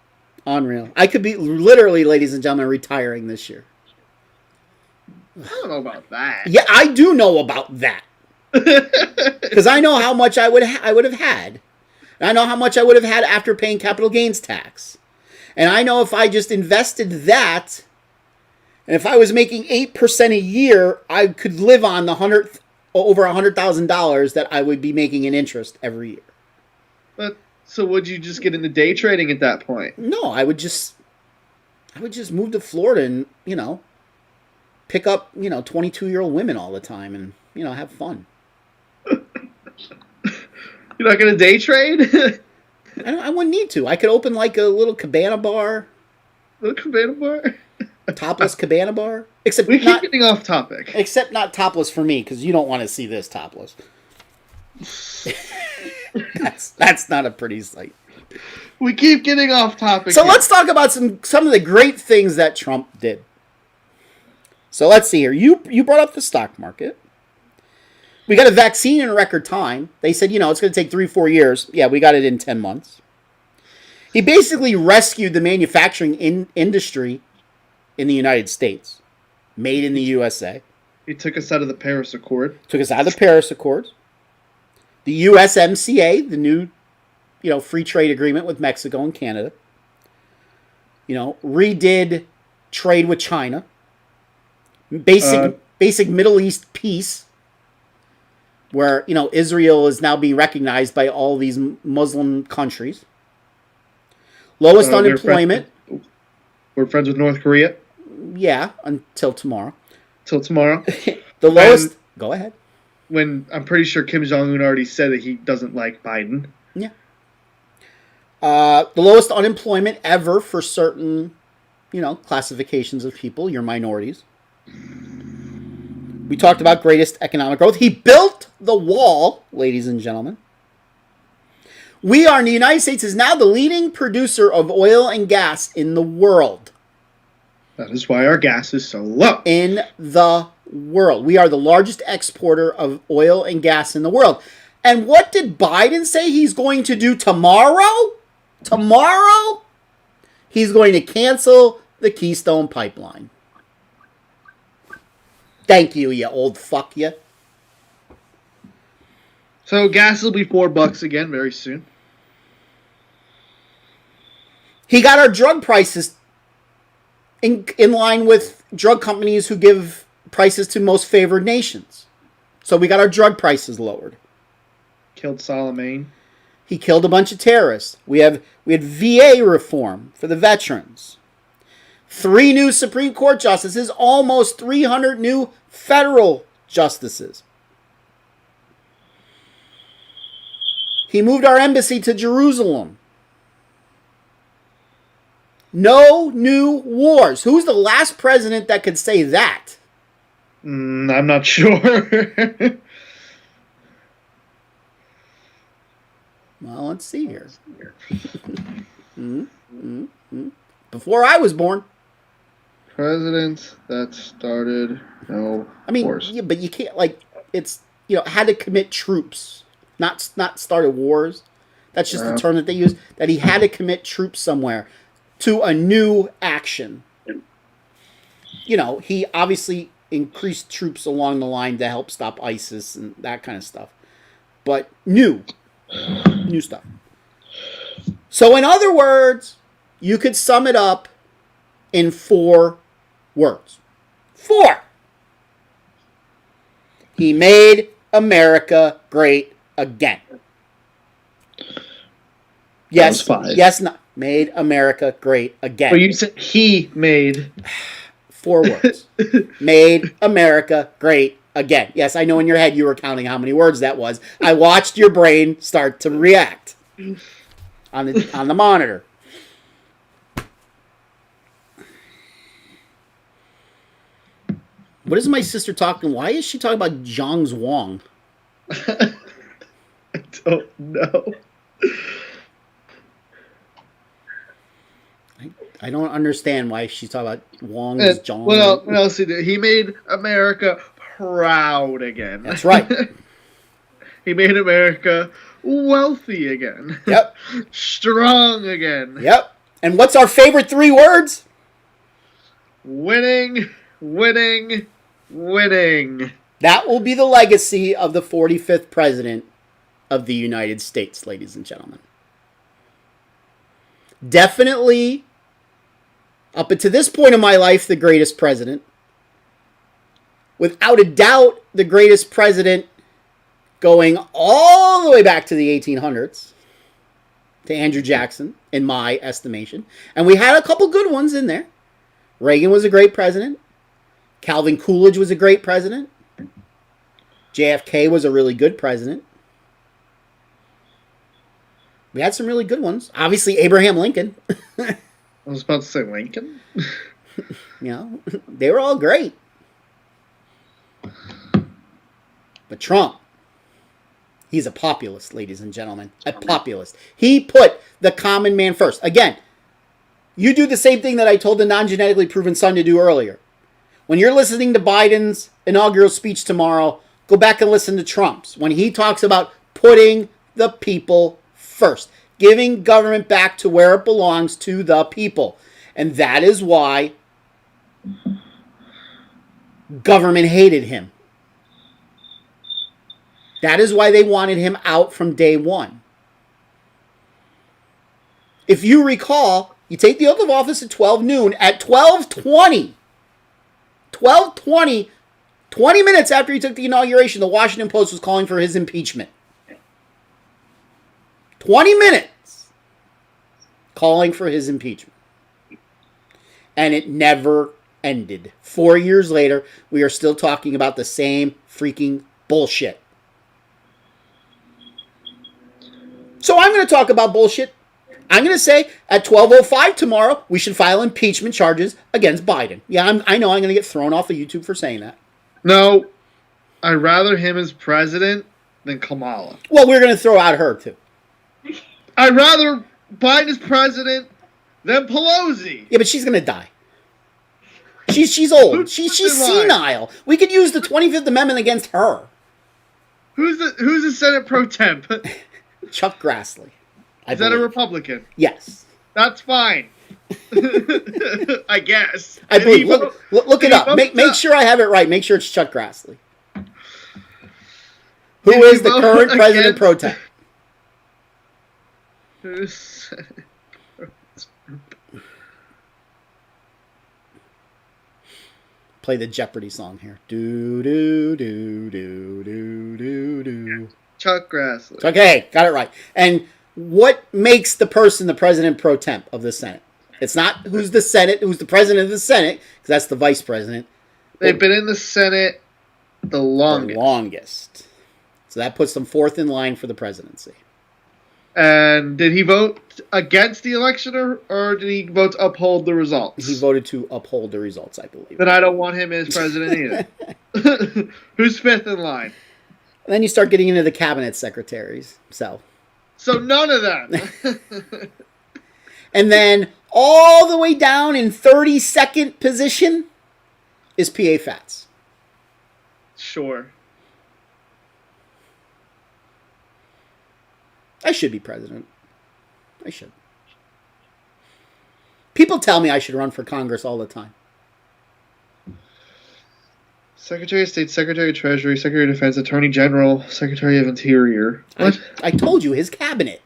I could be literally, ladies and gentlemen, retiring this year. I don't know about that. Yeah, I do know about that. Because I know how much I would have had. And I know how much I would have had after paying capital gains tax. And I know if I just invested that, and if I was making 8% a year, I could live on the over $100,000 that I would be making in interest every year. But so would you just get into day trading at that point? No, I would just move to Florida and, pick up, 22-year-old women all the time and, have fun. You're not going to day trade? I wouldn't need to. I could open like a little cabana bar, Little cabana bar? topless cabana bar. Except We keep not, getting off topic. except not topless for me, because you don't want to see this topless. That's not a pretty sight. We keep getting off topic. So here. let's talk about some of the great things that Trump did. So let's see here. You brought up the stock market. We got a vaccine in record time. They said, it's going to take 3-4 years. Yeah, we got it in 10 months. He basically rescued the manufacturing industry in the United States. Made in the USA. He took us out of the Paris Accord. Took us out of the Paris Accords. The USMCA, the new, free trade agreement with Mexico and Canada. Redid trade with China. Basic Middle East peace. Where, Israel is now being recognized by all these Muslim countries. Lowest unemployment. We're friends with North Korea. Yeah, until tomorrow. Till tomorrow. The lowest... Go ahead. When I'm pretty sure Kim Jong-un already said that he doesn't like Biden. Yeah. The lowest unemployment ever for certain, classifications of people, your minorities. We talked about greatest economic growth. He built the wall, ladies and gentlemen. The United States is now the leading producer of oil and gas in the world. That is why our gas is so low. In the world. We are the largest exporter of oil and gas in the world. And what did Biden say he's going to do tomorrow? Tomorrow? He's going to cancel the Keystone Pipeline. Thank you, you old fuck you. So gas will be $4 again very soon. He got our drug prices in line with drug companies who give prices to most favored nations. So we got our drug prices lowered. Killed Soleimani. He killed a bunch of terrorists. We had VA reform for the veterans. 3 new Supreme Court justices, almost 300 new federal justices. He moved our embassy to Jerusalem. No new wars. Who's the last president that could say that? I'm not sure. Well, let's see here. Before I was born. Presidents that started no wars. Yeah, but you can't, it's, had to commit troops, not started wars. That's just the term that they use, that he had to commit troops somewhere to a new action. He obviously increased troops along the line to help stop ISIS and that kind of stuff. But new stuff. So in other words, you could sum it up in 4 words. 4. He made America great again. Yes, That was 5. yes, not made America great again. But you said he made 4 words. Made America great again. Yes, I know in your head you were counting how many words that was. I watched your brain start to react on the monitor. What is my sister talking? Why is she talking about Zhang's Wong? I don't know. I don't understand why she's talking about Wong's Zhang. What else he did? He made America proud again. That's right. He made America wealthy again. Yep. Strong again. Yep. And what's our favorite 3 words? Winning, winning, winning. That will be the legacy of the 45th president of the United States, ladies and gentlemen. Definitely, up until this point in my life, the greatest president. Without a doubt, the greatest president going all the way back to the 1800s, to Andrew Jackson, in my estimation. And we had a couple good ones in there. Reagan was a great president. Calvin Coolidge was a great president. JFK was a really good president. We had some really good ones. Obviously, Abraham Lincoln. I was about to say Lincoln. They were all great. But Trump, he's a populist, ladies and gentlemen. A populist. He put the common man first. Again, you do the same thing that I told the non-genetically proven son to do earlier. When you're listening to Biden's inaugural speech tomorrow, go back and listen to Trump's. When he talks about putting the people first. Giving government back to where it belongs, to the people. And that is why government hated him. That is why they wanted him out from day one. If you recall, you take the oath of office at 12 noon. At 12:20, 20 minutes after he took the inauguration, the Washington Post was calling for his impeachment. 20 minutes calling for his impeachment. And it never ended. 4 years later, we are still talking about the same freaking bullshit. So I'm going to talk about bullshit. I'm going to say at 12:05 tomorrow, we should file impeachment charges against Biden. Yeah, I know I'm going to get thrown off of YouTube for saying that. No, I'd rather him as president than Kamala. Well, we're going to throw out her, too. I'd rather Biden as president than Pelosi. Yeah, but she's going to die. She's old. She's senile. We could use the 25th Amendment against her. Who's the Senate pro temp? Chuck Grassley. Is that a Republican? Yes. That's fine. I guess. I believe. Look it up. Make sure I have it right. Make sure it's Chuck Grassley. Who is the current president pro temp? Who's Play the Jeopardy song here. Do do do do do do do. Chuck Grassley. Okay, got it right. And what makes the person the president pro temp of the Senate? It's not who's the president of the Senate, because that's the vice president. They've been in the Senate the longest. So that puts them fourth in line for the presidency. And did he vote against the election or did he vote to uphold the results? He voted to uphold the results, I believe. Then I don't want him as president either. Who's fifth in line? And then you start getting into the cabinet secretaries. So none of them. And then all the way down in 32nd position is PA Phatts. Sure. I should be president. I should. People tell me I should run for Congress all the time. Secretary of State, Secretary of Treasury, Secretary of Defense, Attorney General, Secretary of Interior. What? I told you, his cabinet.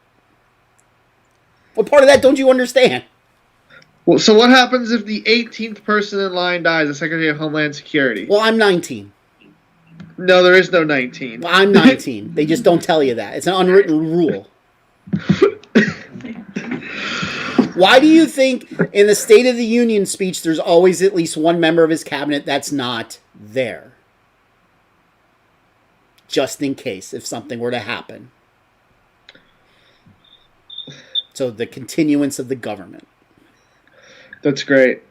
What part of that don't you understand? Well, so what happens if the 18th person in line dies, the Secretary of Homeland Security? Well, I'm 19. No, there is no 19. Well, I'm 19. They just don't tell you that. It's an unwritten rule. Why do you think in the State of the Union speech there's always at least one member of his cabinet that's not there? Just in case if something were to happen. So the continuance of the government. That's great.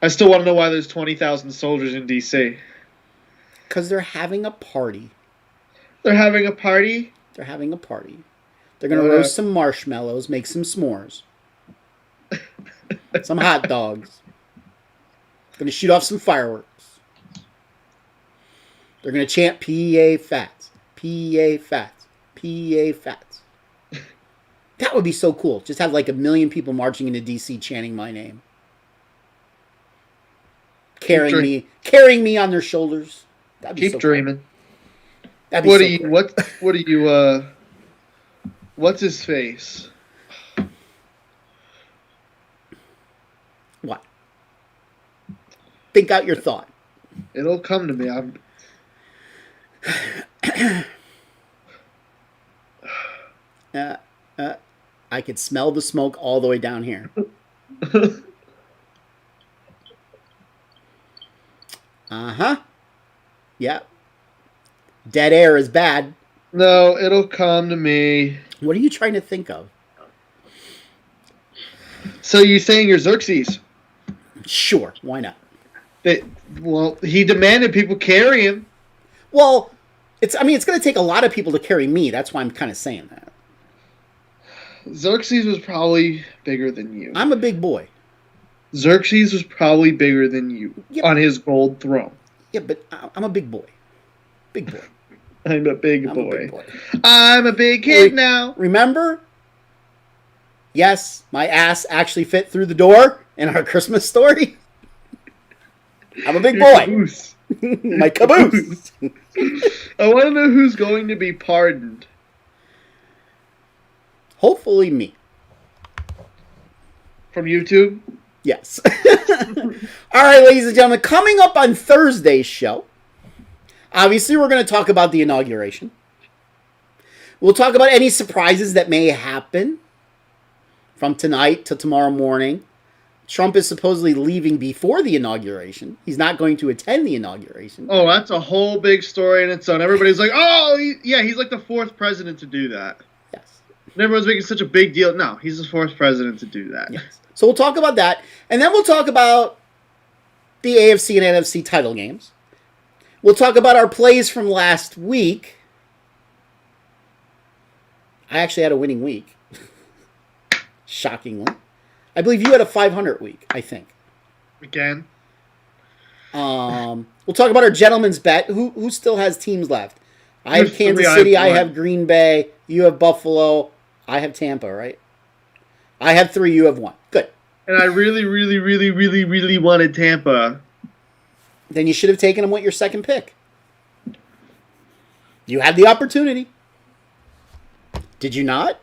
I still want to know why there's 20,000 soldiers in D.C. Because they're having a party. They're having a party? They're having a party. They're going to roast some marshmallows, make some s'mores. Some hot dogs. Going to shoot off some fireworks. They're going to chant PEA Phatts. PEA Phatts. PEA Phatts. That would be so cool. Just have like 1 million people marching into D.C. chanting my name. Carrying me on their shoulders. That'd be Keep so dreaming. Cool. That'd be What are you what's his face? What? Think out your thought. It'll come to me. I could smell the smoke all the way down here. Uh-huh. Yeah. Dead air is bad. No, it'll come to me. What are you trying to think of? So you're saying you're Xerxes? Sure, why not? Well, he demanded people carry him. Well, it's going to take a lot of people to carry me. That's why I'm kind of saying that. Xerxes was probably bigger than you. I'm a big boy. Xerxes was probably bigger than you on his gold throne. Yeah, but I'm a big boy. Big boy. I'm a big boy. I'm a big kid now. Remember? Yes, my ass actually fit through the door in our Christmas story. I'm a big boy. Caboose. My caboose. I want to know who's going to be pardoned. Hopefully me. From YouTube? Yes. All right, ladies and gentlemen, coming up on Thursday's show, obviously we're going to talk about the inauguration. We'll talk about any surprises that may happen from tonight to tomorrow morning. Trump is supposedly leaving before the inauguration. He's not going to attend the inauguration. Oh, that's a whole big story in its own. Everybody's like, oh, he's like the 4th president to do that. Yes. And everyone's making such a big deal. No, he's the 4th president to do that. Yes. So we'll talk about that. And then we'll talk about the AFC and NFC title games. We'll talk about our plays from last week. I actually had a winning week. Shockingly. I believe you had a 500 week, I think. Again. We'll talk about our gentleman's bet. Who still has teams left? I have Kansas City. I have Green Bay. You have Buffalo. I have Tampa, right? I have 3. You have 1. Good. And I really, really, really, really, really wanted Tampa. Then you should have taken them with your second pick. You had the opportunity. Did you not?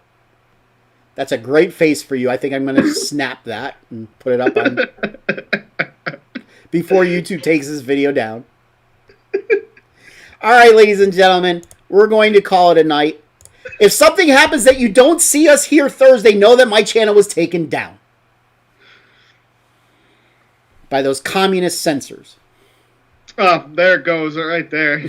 That's a great face for you. I think I'm going to snap that and put it up on before YouTube takes this video down. All right, ladies and gentlemen, we're going to call it a night. If something happens that you don't see us here Thursday, know that my channel was taken down by those communist censors. Oh, there it goes, right there.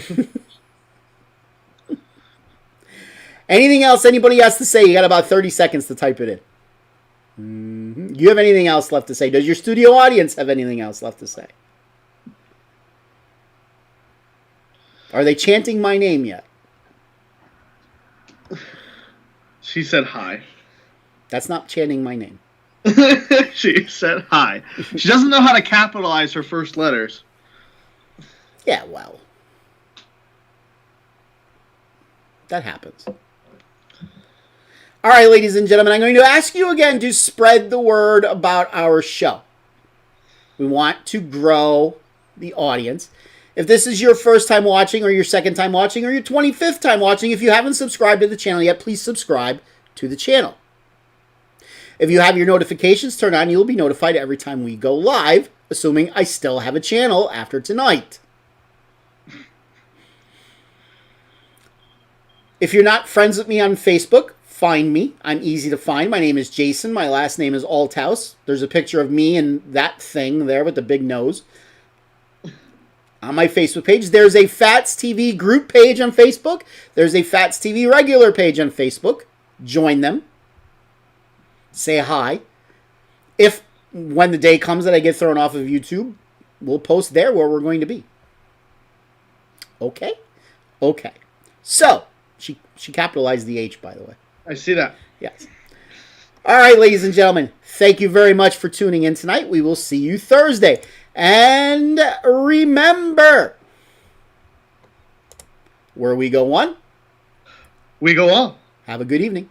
Anything else anybody has to say? You got about 30 seconds to type it in. Mm-hmm. You have anything else left to say? Does your studio audience have anything else left to say? Are they chanting my name yet? She said hi. That's not chanting my name. She said hi. She doesn't know how to capitalize her first letters. Yeah, well. That happens. All right, ladies and gentlemen, I'm going to ask you again to spread the word about our show. We want to grow the audience. If this is your first time watching or your second time watching or your 25th time watching, if you haven't subscribed to the channel yet, please subscribe to the channel. If you have your notifications turned on, you'll be notified every time we go live, assuming I still have a channel after tonight. If you're not friends with me on Facebook, find me. I'm easy to find. My name is Jason. My last name is Althouse. There's a picture of me and that thing there with the big nose on my Facebook page. There's a Phatts TV group page on Facebook. There's a Phatts TV regular page on Facebook. Join them. Say hi. If, when the day comes that I get thrown off of YouTube, we'll post there where we're going to be. Okay? Okay. So, she capitalized the H, by the way. I see that. Yes. All right, ladies and gentlemen, thank you very much for tuning in tonight. We will see you Thursday. And remember, where we go one, We go on. have a good evening.